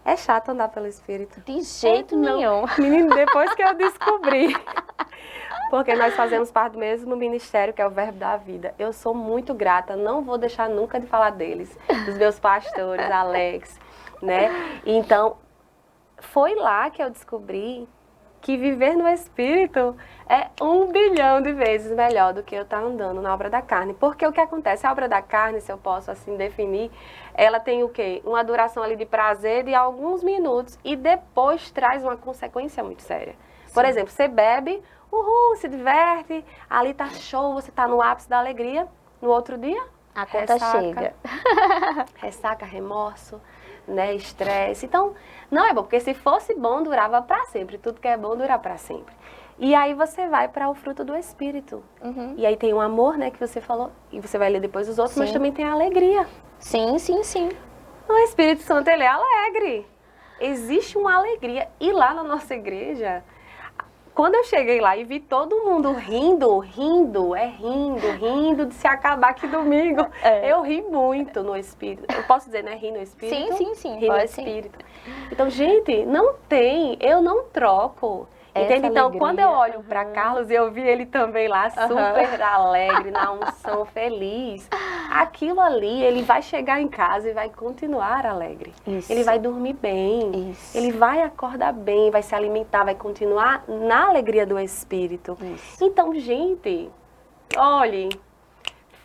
É chato andar pelo Espírito. De jeito nenhum. Menino, depois que eu descobri. Porque nós fazemos parte do mesmo ministério, que é o Verbo da Vida. Eu sou muito grata, não vou deixar nunca de falar deles. Dos meus pastores, Alex, né? Então, foi lá que eu descobri que viver no Espírito é 1 bilhão de vezes melhor do que eu estar andando na obra da carne. Porque o que acontece? A obra da carne, se eu posso assim definir, ela tem o quê? Uma duração ali de prazer de alguns minutos e depois traz uma consequência muito séria. Por exemplo, você bebe, se diverte, ali tá show, você tá no ápice da alegria, no outro dia, a conta chega. Ressaca, remorso, né, estresse. Então, não é bom, porque se fosse bom, durava para sempre. Tudo que é bom dura para sempre. E aí você vai para o fruto do Espírito. E aí tem o amor, né, que você falou, e você vai ler depois os outros, mas também tem a alegria. Sim. O Espírito Santo, ele é alegre. Existe uma alegria. E lá na nossa igreja, quando eu cheguei lá e vi todo mundo rindo de se acabar aqui domingo, eu ri muito no Espírito. Eu posso dizer, né, rir no Espírito? Sim. Rir no Espírito. Então, gente, eu não troco Entende? Então, alegria. quando eu olho para Carlos e eu vi ele também lá super alegre, na unção, feliz, aquilo ali, ele vai chegar em casa e vai continuar alegre. Isso. Ele vai dormir bem, Isso. ele vai acordar bem, vai se alimentar, vai continuar na alegria do Espírito. Isso. Então, gente, olhe,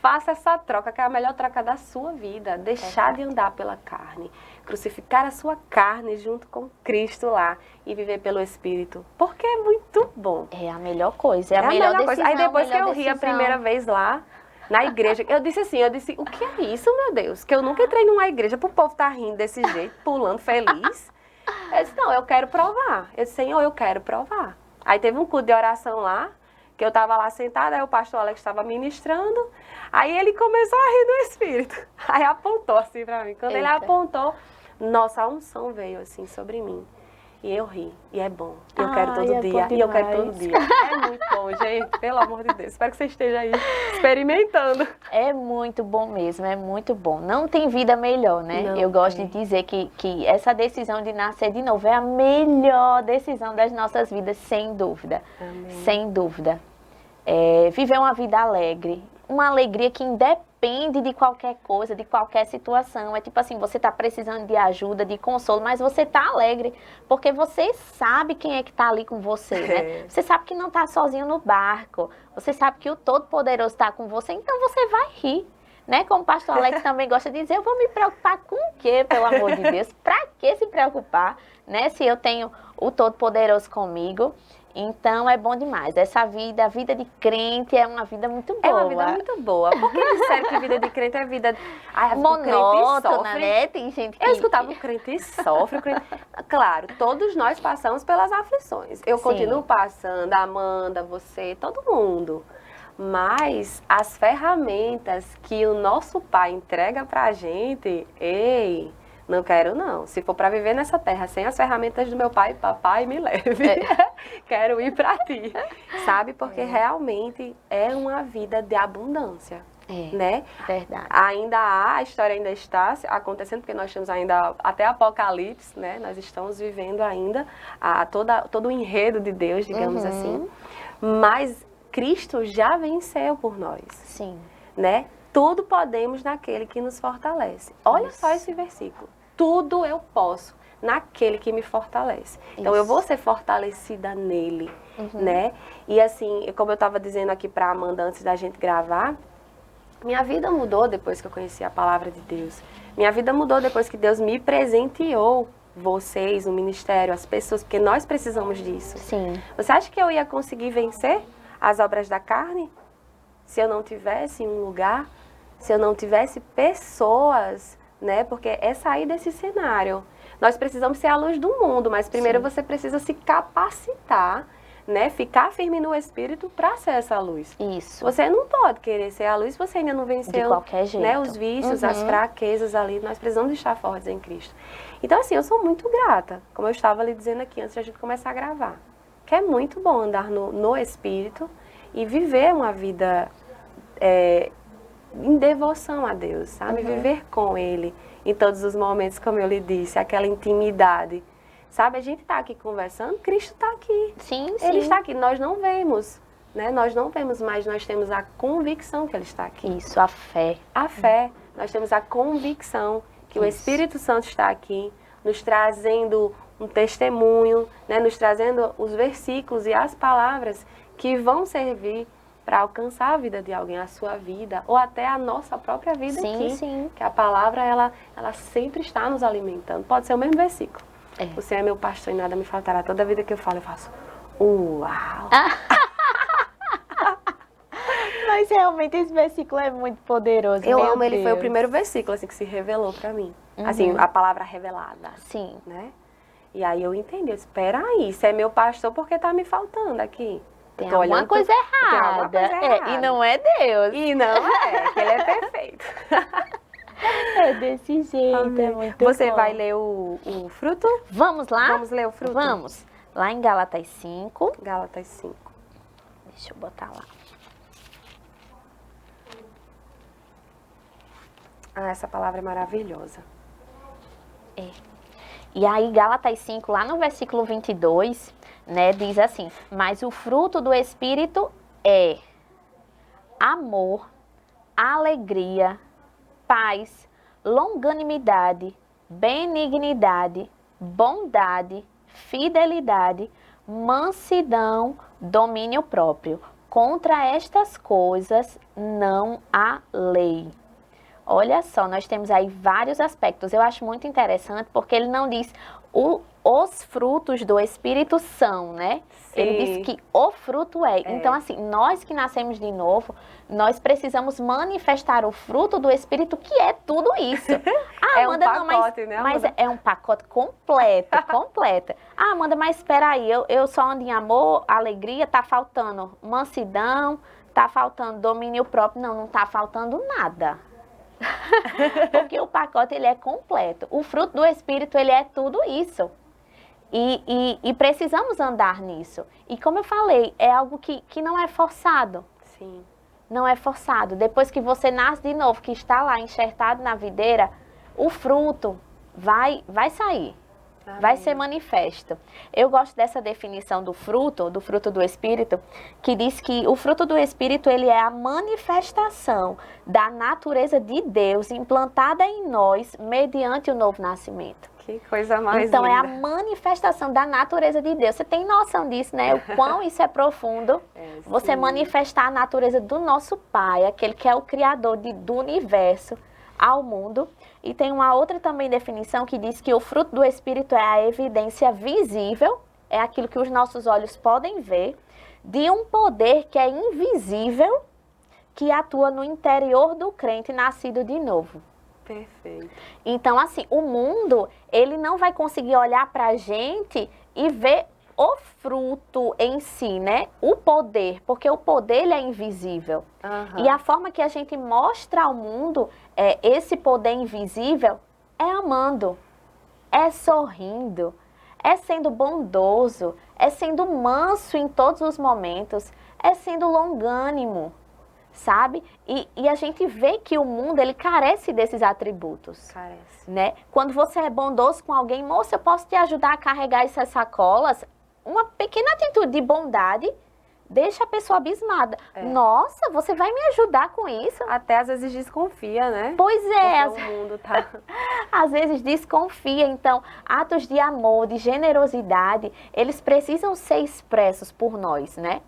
faça essa troca, que é a melhor troca da sua vida. Deixar de andar pela carne. Crucificar a sua carne junto com Cristo lá e viver pelo Espírito. Porque é muito bom. É a melhor coisa, é a melhor decisão. Coisa. Aí depois que eu melhor ri a decisão. primeira vez lá, na igreja, eu disse, o que é isso, meu Deus? Que eu nunca entrei numa igreja pro povo tá rindo desse jeito, pulando feliz. Eu disse, não, eu quero provar. Eu disse, Senhor, eu quero provar. Aí teve um culto de oração lá, que eu tava lá sentada, aí o pastor Alex estava ministrando, aí ele começou a rir do Espírito. Aí apontou assim pra mim. Quando ele apontou, nossa, a unção veio assim sobre mim. E eu ri, e é bom. Eu quero todo dia, e eu quero todo dia. É muito bom, gente, pelo amor de Deus. Espero que você esteja aí experimentando. É muito bom mesmo, é muito bom. Não tem vida melhor, né? Não eu gosto tem. de dizer que essa decisão de nascer de novo é a melhor decisão das nossas vidas, sem dúvida. Amém. Sem dúvida. Viver uma vida alegre, uma alegria que independe de qualquer coisa, de qualquer situação. É tipo assim, você tá precisando de ajuda, de consolo, mas você tá alegre, porque você sabe quem é que tá ali com você, né? Você sabe que não tá sozinho no barco, você sabe que o Todo-Poderoso tá com você, então você vai rir, né? Como o pastor Alex também gosta de dizer, eu vou me preocupar com o quê, pelo amor de Deus? Pra que se preocupar, né? Se eu tenho o Todo-Poderoso comigo. Então é bom demais. Essa vida, a vida de crente é uma vida muito boa. É uma vida muito boa. Porque disseram que vida de crente é vida monótona, né? Tem gente que... Eu escutava o crente sofre, o crente... Claro, todos nós passamos pelas aflições. Eu continuo passando, a Amanda, você, todo mundo. Mas as ferramentas que o nosso Pai entrega pra gente, ei... Não quero, não. Se for para viver nessa terra sem as ferramentas do meu pai, papai, me leve. Quero ir para ti. Sabe? Porque realmente é uma vida de abundância. Né? Verdade. A história ainda está acontecendo, porque nós temos ainda até Apocalipse, né? Nós estamos vivendo ainda todo o enredo de Deus, digamos assim. Mas Cristo já venceu por nós. Sim. Né? Tudo podemos naquele que nos fortalece. Olha só esse versículo. Tudo eu posso naquele que me fortalece. Então, eu vou ser fortalecida nele, né? E assim, como eu estava dizendo aqui para Amanda antes da gente gravar, minha vida mudou depois que eu conheci a palavra de Deus. Minha vida mudou depois que Deus me presenteou, vocês, o ministério, as pessoas, porque nós precisamos disso. Sim. Você acha que eu ia conseguir vencer as obras da carne se eu não tivesse um lugar, se eu não tivesse pessoas, né? Porque é sair desse cenário. Nós precisamos ser a luz do mundo, mas primeiro você precisa se capacitar, né? Ficar firme no Espírito para ser essa luz. Isso. Você não pode querer ser a luz se você ainda não venceu, de qualquer jeito, né? Os vícios, as fraquezas ali. Nós precisamos estar fortes em Cristo. Então, assim, eu sou muito grata, como eu estava ali dizendo aqui antes de a gente começar a gravar, que é muito bom andar no Espírito e viver uma vida em devoção a Deus, sabe? Viver com Ele em todos os momentos, como eu lhe disse, aquela intimidade. Sabe, a gente está aqui conversando, Cristo está aqui. Sim, Ele está aqui, nós não vemos, né? Nós não vemos, mas nós temos a convicção que Ele está aqui. Isso, a fé. A fé, nós temos a convicção que o Espírito Santo está aqui, nos trazendo um testemunho, né? Nos trazendo os versículos e as palavras que vão servir para alcançar a vida de alguém, a sua vida, ou até a nossa própria vida aqui. Sim. Que a palavra, ela sempre está nos alimentando. Pode ser o mesmo versículo. O Senhor é meu pastor e nada me faltará. Toda vida que eu falo, eu faço uau! Mas realmente esse versículo é muito poderoso. Eu amo, ele foi o primeiro versículo assim, que se revelou para mim. Assim, a palavra revelada. Sim. Né? E aí eu entendi, espera aí, você é meu pastor porque tá me faltando aqui. Tem alguma coisa errada. E não é Deus. E não é, que ele é perfeito. É desse jeito, Amém. é muito Você bom. vai ler o fruto? Vamos lá? Vamos ler o fruto? Vamos. Lá em Gálatas 5. Gálatas 5. Deixa eu botar lá. Essa palavra é maravilhosa. E aí, Gálatas 5, lá no versículo 22, né? Diz assim: mas o fruto do Espírito é amor, alegria, paz, longanimidade, benignidade, bondade, fidelidade, mansidão, domínio próprio. Contra estas coisas não há lei. Olha só, nós temos aí vários aspectos. Eu acho muito interessante porque ele não diz os frutos do Espírito são, né? Sim. Ele diz que o fruto é. Então, assim, nós que nascemos de novo, nós precisamos manifestar o fruto do Espírito, que é tudo isso. Ah, É Amanda, um pacote, né, mas Amanda? é um pacote completo, completo. Ah, Amanda, mas espera aí, eu só ando em amor, alegria, tá faltando mansidão, tá faltando domínio próprio. Não tá faltando nada. Porque o pacote, ele é completo. O fruto do Espírito, ele é tudo isso. E precisamos andar nisso. E como eu falei, é algo que não é forçado. Sim. Não é forçado. Depois que você nasce de novo, que está lá enxertado na videira, o fruto vai sair. Amém. Vai ser manifesto. Eu gosto dessa definição do fruto do Espírito, que diz que o fruto do Espírito, ele é a manifestação da natureza de Deus implantada em nós mediante o novo nascimento. Que coisa mais Então, linda. é a manifestação da natureza de Deus. Você tem noção disso, né? O quão isso é profundo. Você manifestar a natureza do nosso Pai, aquele que é o Criador do universo, ao mundo. E tem uma outra também definição que diz que o fruto do Espírito é a evidência visível, é aquilo que os nossos olhos podem ver, de um poder que é invisível, que atua no interior do crente nascido de novo. Perfeito. Então, assim, o mundo, ele não vai conseguir olhar para a gente e ver o fruto em si, né? O poder, porque o poder, ele é invisível. Uhum. E a forma que a gente mostra ao mundo esse poder invisível é amando, é sorrindo, é sendo bondoso, é sendo manso em todos os momentos, é sendo longânimo, sabe? E a gente vê que o mundo, ele carece desses atributos. Carece. Né? Quando você é bondoso com alguém, moça, eu posso te ajudar a carregar essas sacolas? Uma pequena atitude de bondade deixa a pessoa abismada. Nossa, você vai me ajudar com isso? Até às vezes desconfia, né? Pois é. Porque o mundo tá... Às vezes desconfia. Então, atos de amor, de generosidade, eles precisam ser expressos por nós, né?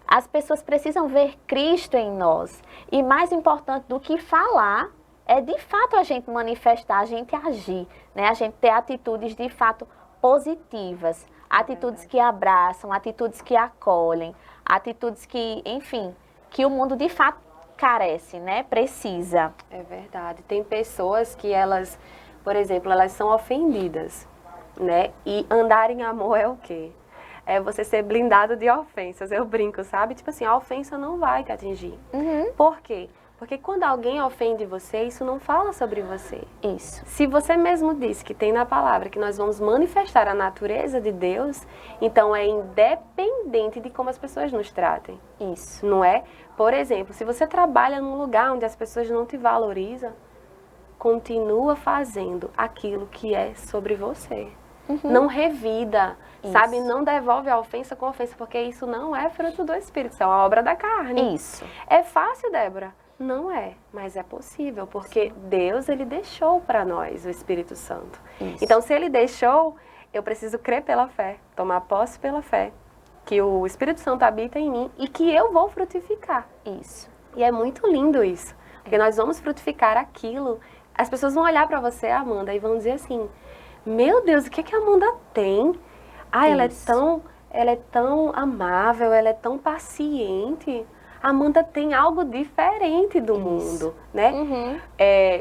As pessoas precisam ver Cristo em nós. E mais importante do que falar, é de fato a gente manifestar, a gente agir, né? A gente ter atitudes de fato positivas, atitudes que abraçam, atitudes que acolhem, atitudes que, enfim, que o mundo de fato carece, né? Precisa. É verdade. Tem pessoas que elas, por exemplo, elas são ofendidas, né? E andar em amor é o quê? É você ser blindado de ofensas. Eu brinco, sabe? Tipo assim, a ofensa não vai te atingir. Uhum. Por quê? Porque quando alguém ofende você, isso não fala sobre você. Isso. Se você mesmo disse que tem na palavra que nós vamos manifestar a natureza de Deus, então é independente de como as pessoas nos tratem. Isso. Não é? Por exemplo, se você trabalha num lugar onde as pessoas não te valorizam, continua fazendo aquilo que é sobre você. Uhum. Não revida, Isso. sabe? Não devolve a ofensa com ofensa, porque isso não é fruto do Espírito, isso é uma obra da carne. Isso. É fácil, Débora? Não é, mas é possível, porque Deus, ele deixou para nós o Espírito Santo. Isso. Então, se ele deixou, eu preciso crer pela fé, tomar posse pela fé, que o Espírito Santo habita em mim e que eu vou frutificar. Isso. E é muito lindo isso, porque nós vamos frutificar aquilo. As pessoas vão olhar para você, Amanda, e vão dizer assim: meu Deus, o que a Amanda tem? Ah, ela é tão amável, ela é tão paciente. A Amanda tem algo diferente do mundo, né? Uhum.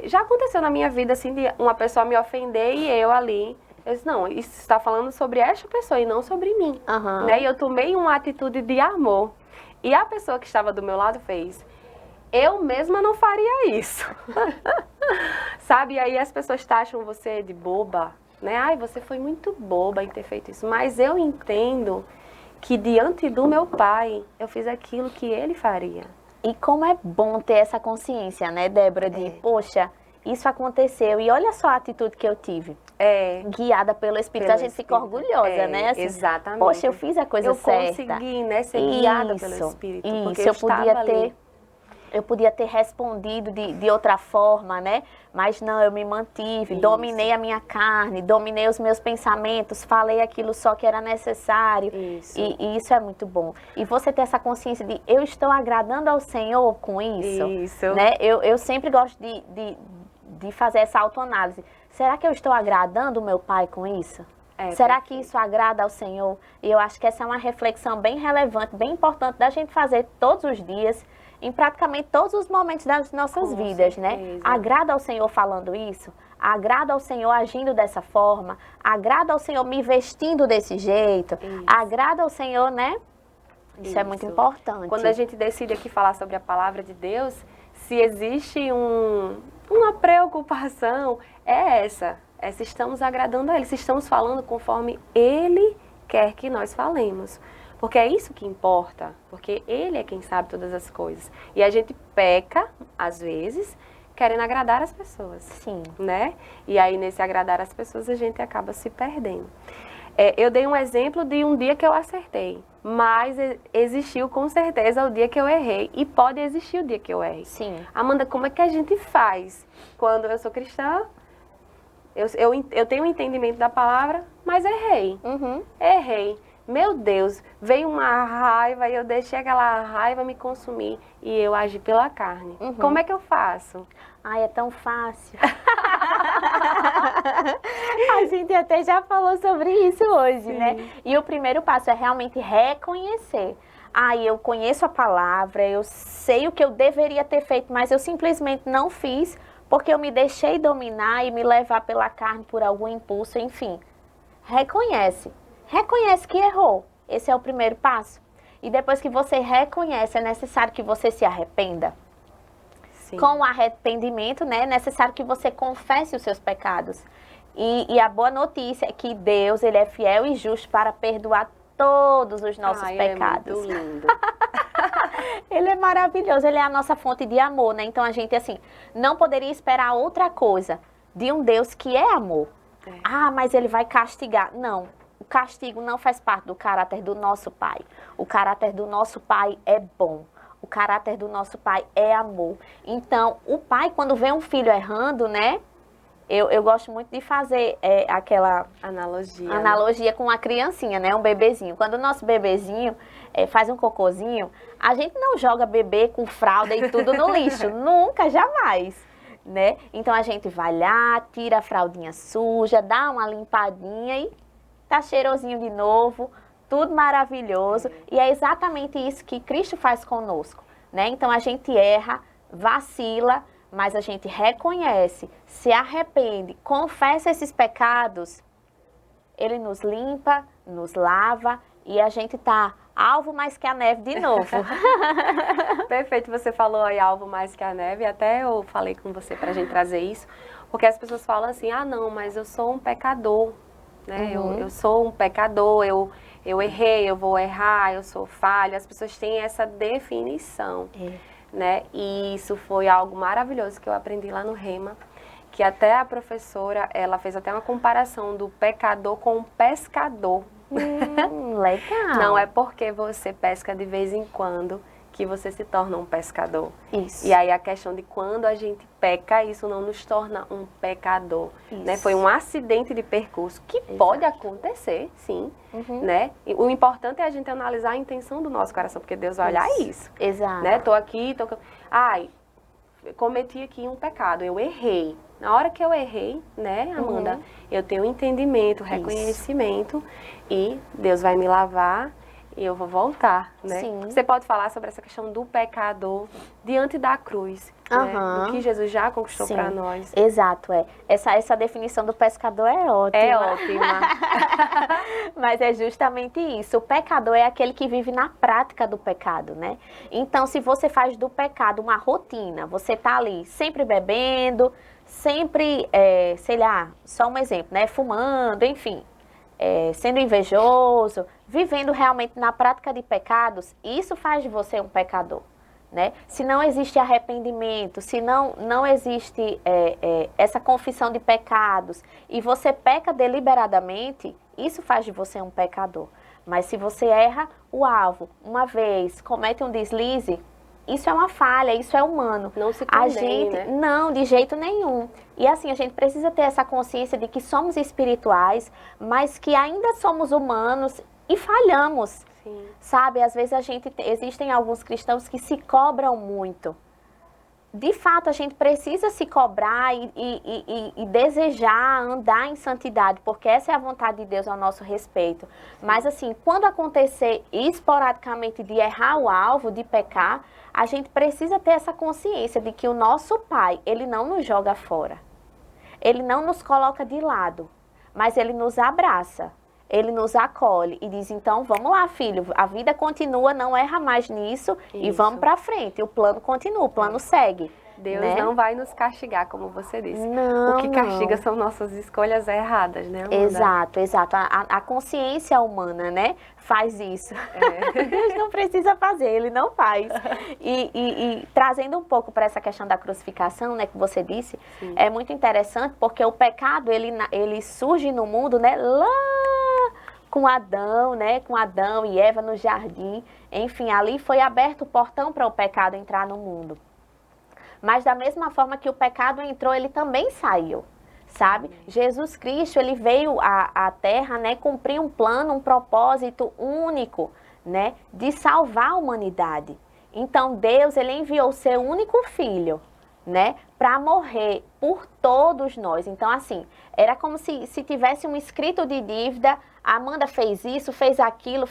Já aconteceu na minha vida, assim, de uma pessoa me ofender e eu ali... Eu disse, não, isso está falando sobre esta pessoa e não sobre mim. Uhum. Né? E eu tomei uma atitude de amor. E a pessoa que estava do meu lado fez: eu mesma não faria isso. Sabe? E aí as pessoas taxam você de boba, né? Ai, você foi muito boba em ter feito isso. Mas eu entendo que diante do meu pai, eu fiz aquilo que ele faria. E como é bom ter essa consciência, né, Débora, de, poxa, isso aconteceu e olha só a atitude que eu tive. guiada pelo Espírito, a gente fica orgulhosa, né? Assim, exatamente. Poxa, eu fiz a coisa certa. Eu consegui, né, ser guiada pelo Espírito. Porque Isso, eu podia ter respondido de outra forma, né? Mas não, eu me mantive, dominei a minha carne, dominei os meus pensamentos, falei aquilo só que era necessário. Isso. E isso é muito bom. E você ter essa consciência de eu estou agradando ao Senhor com isso. Isso. Né? Eu sempre gosto de fazer essa autoanálise. Será que eu estou agradando o meu Pai com isso? Será que isso agrada ao Senhor? E eu acho que essa é uma reflexão bem relevante, bem importante da gente fazer todos os dias, em praticamente todos os momentos das nossas vidas, né? Agrada ao Senhor falando isso? Agrada ao Senhor agindo dessa forma? Agrada ao Senhor me vestindo desse jeito? Agrada ao Senhor, né? Isso é muito importante. Quando a gente decide aqui falar sobre a palavra de Deus, se existe uma preocupação, é essa estamos agradando a Ele, se estamos falando conforme Ele quer que nós falemos. Porque é isso que importa, porque Ele é quem sabe todas as coisas. E a gente peca, às vezes, querendo agradar as pessoas. Sim. Né? E aí, nesse agradar as pessoas, a gente acaba se perdendo. Eu dei um exemplo de um dia que eu acertei, mas existiu com certeza o dia que eu errei. E pode existir o dia que eu errei. Sim. Amanda, como é que a gente faz quando eu sou cristã? Eu tenho um entendimento da palavra, mas errei. Errei. Meu Deus, veio uma raiva e eu deixei aquela raiva me consumir e eu agi pela carne. Como é que eu faço? Ai, é tão fácil. A gente até já falou sobre isso hoje, né? E o primeiro passo é realmente reconhecer. Eu conheço a palavra, eu sei o que eu deveria ter feito, mas eu simplesmente não fiz porque eu me deixei dominar e me levar pela carne por algum impulso, enfim. Reconhece. Reconhece que errou. Esse é o primeiro passo. E depois que você reconhece, é necessário que você se arrependa. Sim. Com o arrependimento, né, é necessário que você confesse os seus pecados. E a boa notícia é que Deus, Ele é fiel e justo para perdoar todos os nossos pecados. É muito lindo. Ele é maravilhoso, Ele é a nossa fonte de amor, né? Então a gente, assim, não poderia esperar outra coisa de um Deus que é amor. Mas Ele vai castigar. Não. O castigo não faz parte do caráter do nosso Pai. O caráter do nosso Pai é bom. O caráter do nosso Pai é amor. Então, o pai, quando vê um filho errando, né? Eu gosto muito de fazer aquela analogia com a criancinha, né? Um bebezinho. Quando o nosso bebezinho faz um cocôzinho, a gente não joga bebê com fralda e tudo no lixo. Nunca, jamais. Né? Então, a gente vai lá, tira a fraldinha suja, dá uma limpadinha e tá cheirosinho de novo, tudo maravilhoso. E é exatamente isso que Cristo faz conosco, né? Então a gente erra, vacila, mas a gente reconhece, se arrepende, confessa esses pecados, Ele nos limpa, nos lava e a gente tá alvo mais que a neve de novo. Perfeito, você falou aí alvo mais que a neve, até eu falei com você pra gente trazer isso, porque as pessoas falam assim, não, mas eu sou um pecador. Né? Eu sou um pecador, eu errei, eu vou errar, eu sou falho. As pessoas têm essa definição, né? E isso foi algo maravilhoso que eu aprendi lá no Rema, que até a professora, ela fez até uma comparação do pecador com o pescador. Legal. Não é porque você pesca de vez em quando que você se torna um pescador. Isso. E aí a questão de quando a gente peca, isso não nos torna um pecador. Né? Foi um acidente de percurso que pode acontecer, sim. Né? E o importante é a gente analisar a intenção do nosso coração, porque Deus vai olhar isso. Exato. Né? Tô aqui, cometi aqui um pecado, eu errei. Na hora que eu errei, né, Amanda, eu tenho entendimento, reconhecimento e Deus vai me lavar. E eu vou voltar, né? Sim. Você pode falar sobre essa questão do pecador diante da cruz, né? Do que Jesus já conquistou para nós. Exato, Essa definição do pescador é ótima. É ótima. Mas é justamente isso. O pecador é aquele que vive na prática do pecado, né? Então, se você faz do pecado uma rotina, você tá ali sempre bebendo, sempre, sei lá, só um exemplo, né? Fumando, enfim. Sendo invejoso, vivendo realmente na prática de pecados, isso faz de você um pecador, né? Se não existe arrependimento, se não existe essa confissão de pecados e você peca deliberadamente, isso faz de você um pecador. Mas se você erra o alvo uma vez, comete um deslize, isso é uma falha, isso é humano. Não se condene, né? Não, de jeito nenhum. E assim, a gente precisa ter essa consciência de que somos espirituais, mas que ainda somos humanos e falhamos. Sim. Sabe, às vezes existem alguns cristãos que se cobram muito. De fato, a gente precisa se cobrar e desejar andar em santidade, porque essa é a vontade de Deus ao nosso respeito. Mas assim, quando acontecer esporadicamente de errar o alvo, de pecar, a gente precisa ter essa consciência de que o nosso Pai, Ele não nos joga fora. Ele não nos coloca de lado, mas Ele nos abraça. Ele nos acolhe e diz, então, vamos lá, filho, a vida continua, não erra mais nisso e vamos para frente. O plano continua, o plano segue. Deus, né? Não vai nos castigar, como você disse. Não, o que castiga são nossas escolhas erradas, né, Amanda? Exato, exato. A consciência humana, né, faz isso. Deus não precisa fazer, Ele não faz. E trazendo um pouco para essa questão da crucificação, né, que você disse, Sim. É muito interessante porque o pecado, ele surge no mundo, né, lá com Adão, né, com Adão e Eva no jardim. Enfim, ali foi aberto o portão para o pecado entrar no mundo. Mas da mesma forma que o pecado entrou, ele também saiu, sabe? Jesus Cristo, ele veio à Terra, né, cumprir um plano, um propósito único, né, de salvar a humanidade. Então Deus, ele enviou o seu único filho, né, para morrer por todos nós. Então assim, era como se tivesse um escrito de dívida. A Amanda fez isso, fez aquilo,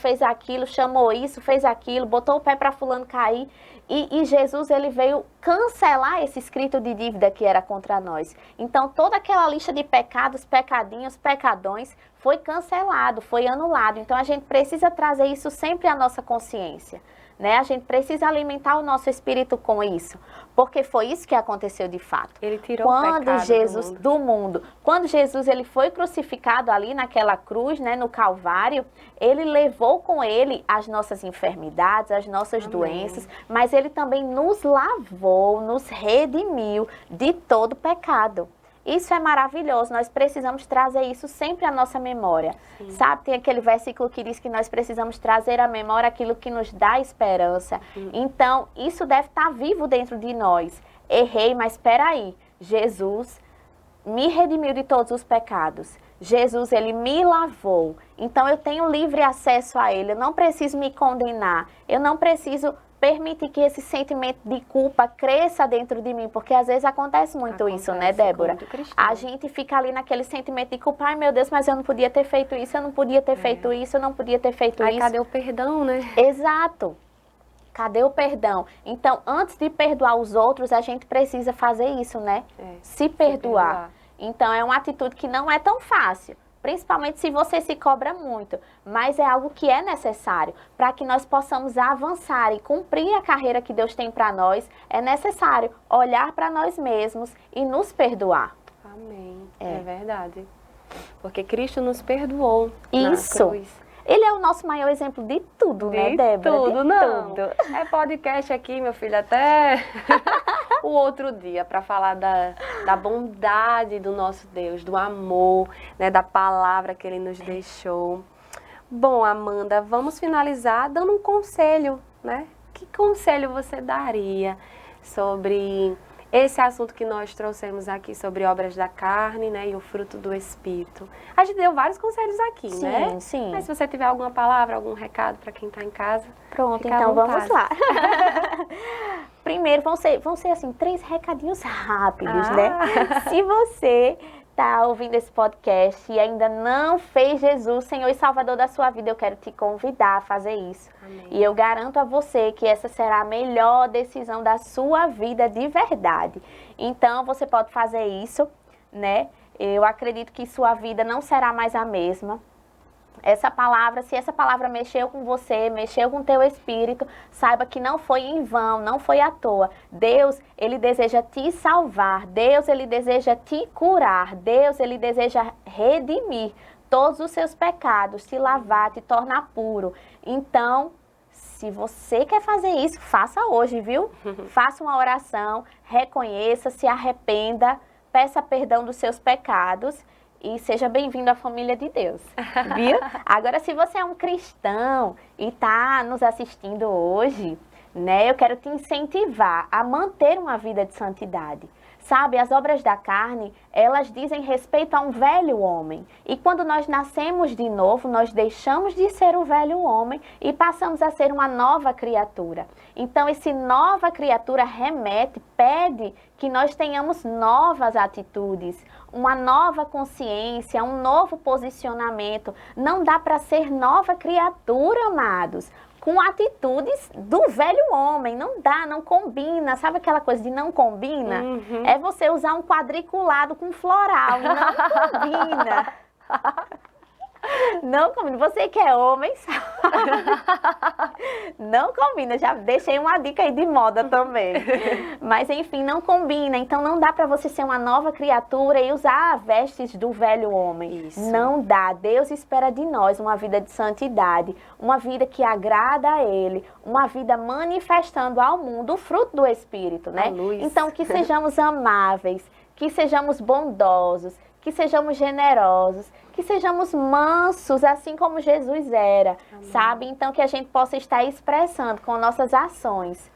chamou isso, fez aquilo, botou o pé para fulano cair. E Jesus, ele veio cancelar esse escrito de dívida que era contra nós. Então, toda aquela lista de pecados, pecadinhos, pecadões, foi cancelado, foi anulado. Então, a gente precisa trazer isso sempre à nossa consciência, né? A gente precisa alimentar o nosso espírito com isso, porque foi isso que aconteceu de fato. Ele tirou o pecado do mundo. Quando Jesus, ele foi crucificado ali naquela cruz, né, no Calvário, ele levou com ele as nossas enfermidades, as nossas doenças, mas ele também nos lavou, nos redimiu de todo pecado. Isso é maravilhoso, nós precisamos trazer isso sempre à nossa memória. Sim. Sabe, tem aquele versículo que diz que nós precisamos trazer à memória aquilo que nos dá esperança. Sim. Então, isso deve estar vivo dentro de nós. Errei, mas espera aí, Jesus me redimiu de todos os pecados. Jesus, ele me lavou. Então, eu tenho livre acesso a ele, eu não preciso me condenar, eu não preciso permitir que esse sentimento de culpa cresça dentro de mim, porque às vezes acontece isso, né, Débora? A gente fica ali naquele sentimento de culpa, ai meu Deus, mas eu não podia ter feito isso, eu não podia ter feito isso, eu não podia ter feito isso. Cadê o perdão, né? Exato. Cadê o perdão? Então, antes de perdoar os outros, a gente precisa fazer isso, né? Se perdoar. Então, é uma atitude que não é tão fácil. Principalmente se você se cobra muito, mas é algo que é necessário. Para que nós possamos avançar e cumprir a carreira que Deus tem para nós, é necessário olhar para nós mesmos e nos perdoar. Amém. É verdade. Porque Cristo nos perdoou Isso. na cruz. Ele é o nosso maior exemplo de tudo, né, Débora? Tudo, não. É podcast aqui, meu filho, até o outro dia, para falar da bondade do nosso Deus, do amor, né, da palavra que Ele nos deixou. Bom, Amanda, vamos finalizar dando um conselho, né? Que conselho você daria sobre esse assunto que nós trouxemos aqui sobre obras da carne, né, e o fruto do Espírito? A gente deu vários conselhos aqui, sim, né? Sim, sim. Mas se você tiver alguma palavra, algum recado para quem está em casa, pronto, então vamos lá. Primeiro, vão ser assim, 3 recadinhos rápidos, né? Se você está ouvindo esse podcast e ainda não fez Jesus Senhor e Salvador da sua vida, eu quero te convidar a fazer isso. Amém. E eu garanto a você que essa será a melhor decisão da sua vida de verdade. Então, você pode fazer isso, né? Eu acredito que sua vida não será mais a mesma. Essa palavra, se essa palavra mexeu com você, mexeu com o teu espírito, saiba que não foi em vão, não foi à toa. Deus, Ele deseja te salvar. Deus, Ele deseja te curar. Deus, Ele deseja redimir todos os seus pecados, te lavar, te tornar puro. Então, Se você quer fazer isso, faça hoje, viu? Faça uma oração, reconheça, se arrependa, peça perdão dos seus pecados e seja bem-vindo à família de Deus, viu? Agora, se você é um cristão e está nos assistindo hoje, né, eu quero te incentivar a manter uma vida de santidade. Sabe, as obras da carne, elas dizem respeito a um velho homem. E quando nós nascemos de novo, nós deixamos de ser o velho homem e passamos a ser uma nova criatura. Então, esse nova criatura pede que nós tenhamos novas atitudes, uma nova consciência, um novo posicionamento. Não dá para ser nova criatura, amados, com atitudes do velho homem. Não dá, não combina. Sabe aquela coisa de não combina? É você usar um quadriculado com floral. Não combina. Não combina. Você que é homem, sabe? Não combina. Já deixei uma dica aí de moda também. Mas enfim, não combina. Então não dá para você ser uma nova criatura e usar vestes do velho homem. Isso. Não dá. Deus espera de nós uma vida de santidade, uma vida que agrada a Ele, uma vida manifestando ao mundo o fruto do Espírito, né? A luz. Então que sejamos amáveis, que sejamos bondosos, que sejamos generosos, que sejamos mansos, assim como Jesus era, sabe? Então, que a gente possa estar expressando com nossas ações,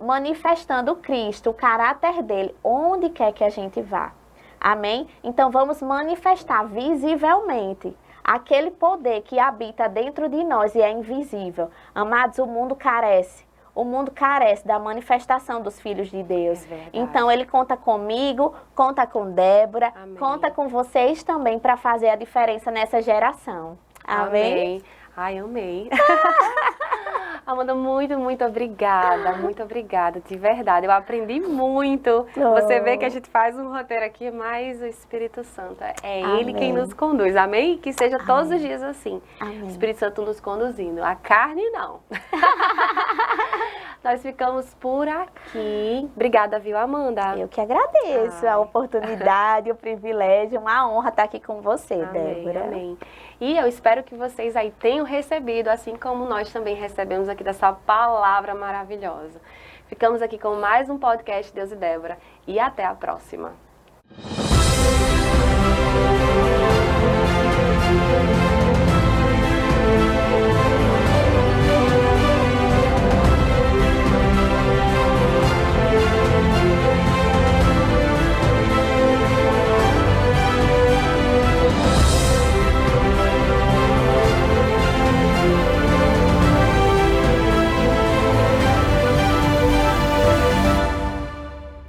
manifestando Cristo, o caráter dele, onde quer que a gente vá. Amém? Então, vamos manifestar visivelmente aquele poder que habita dentro de nós e é invisível. Amados, o mundo carece. O mundo carece da manifestação dos filhos de Deus. Então, ele conta comigo, conta com Débora, Amém. Conta com vocês também para fazer a diferença nessa geração. Amém? Ai, amei. Amanda, muito obrigada, de verdade. Eu aprendi muito. Você vê que a gente faz um roteiro aqui, mas o Espírito Santo é Ele quem nos conduz. Amém? Que seja todos os dias assim. Amém. O Espírito Santo nos conduzindo. A carne, não. Nós ficamos por aqui. Obrigada, viu, Amanda? Eu que agradeço a oportunidade, o privilégio, uma honra estar aqui com você, Débora. Amém. E eu espero que vocês aí tenham recebido, assim como nós também recebemos aqui dessa palavra maravilhosa. Ficamos aqui com mais um podcast Deus e Débora e até a próxima.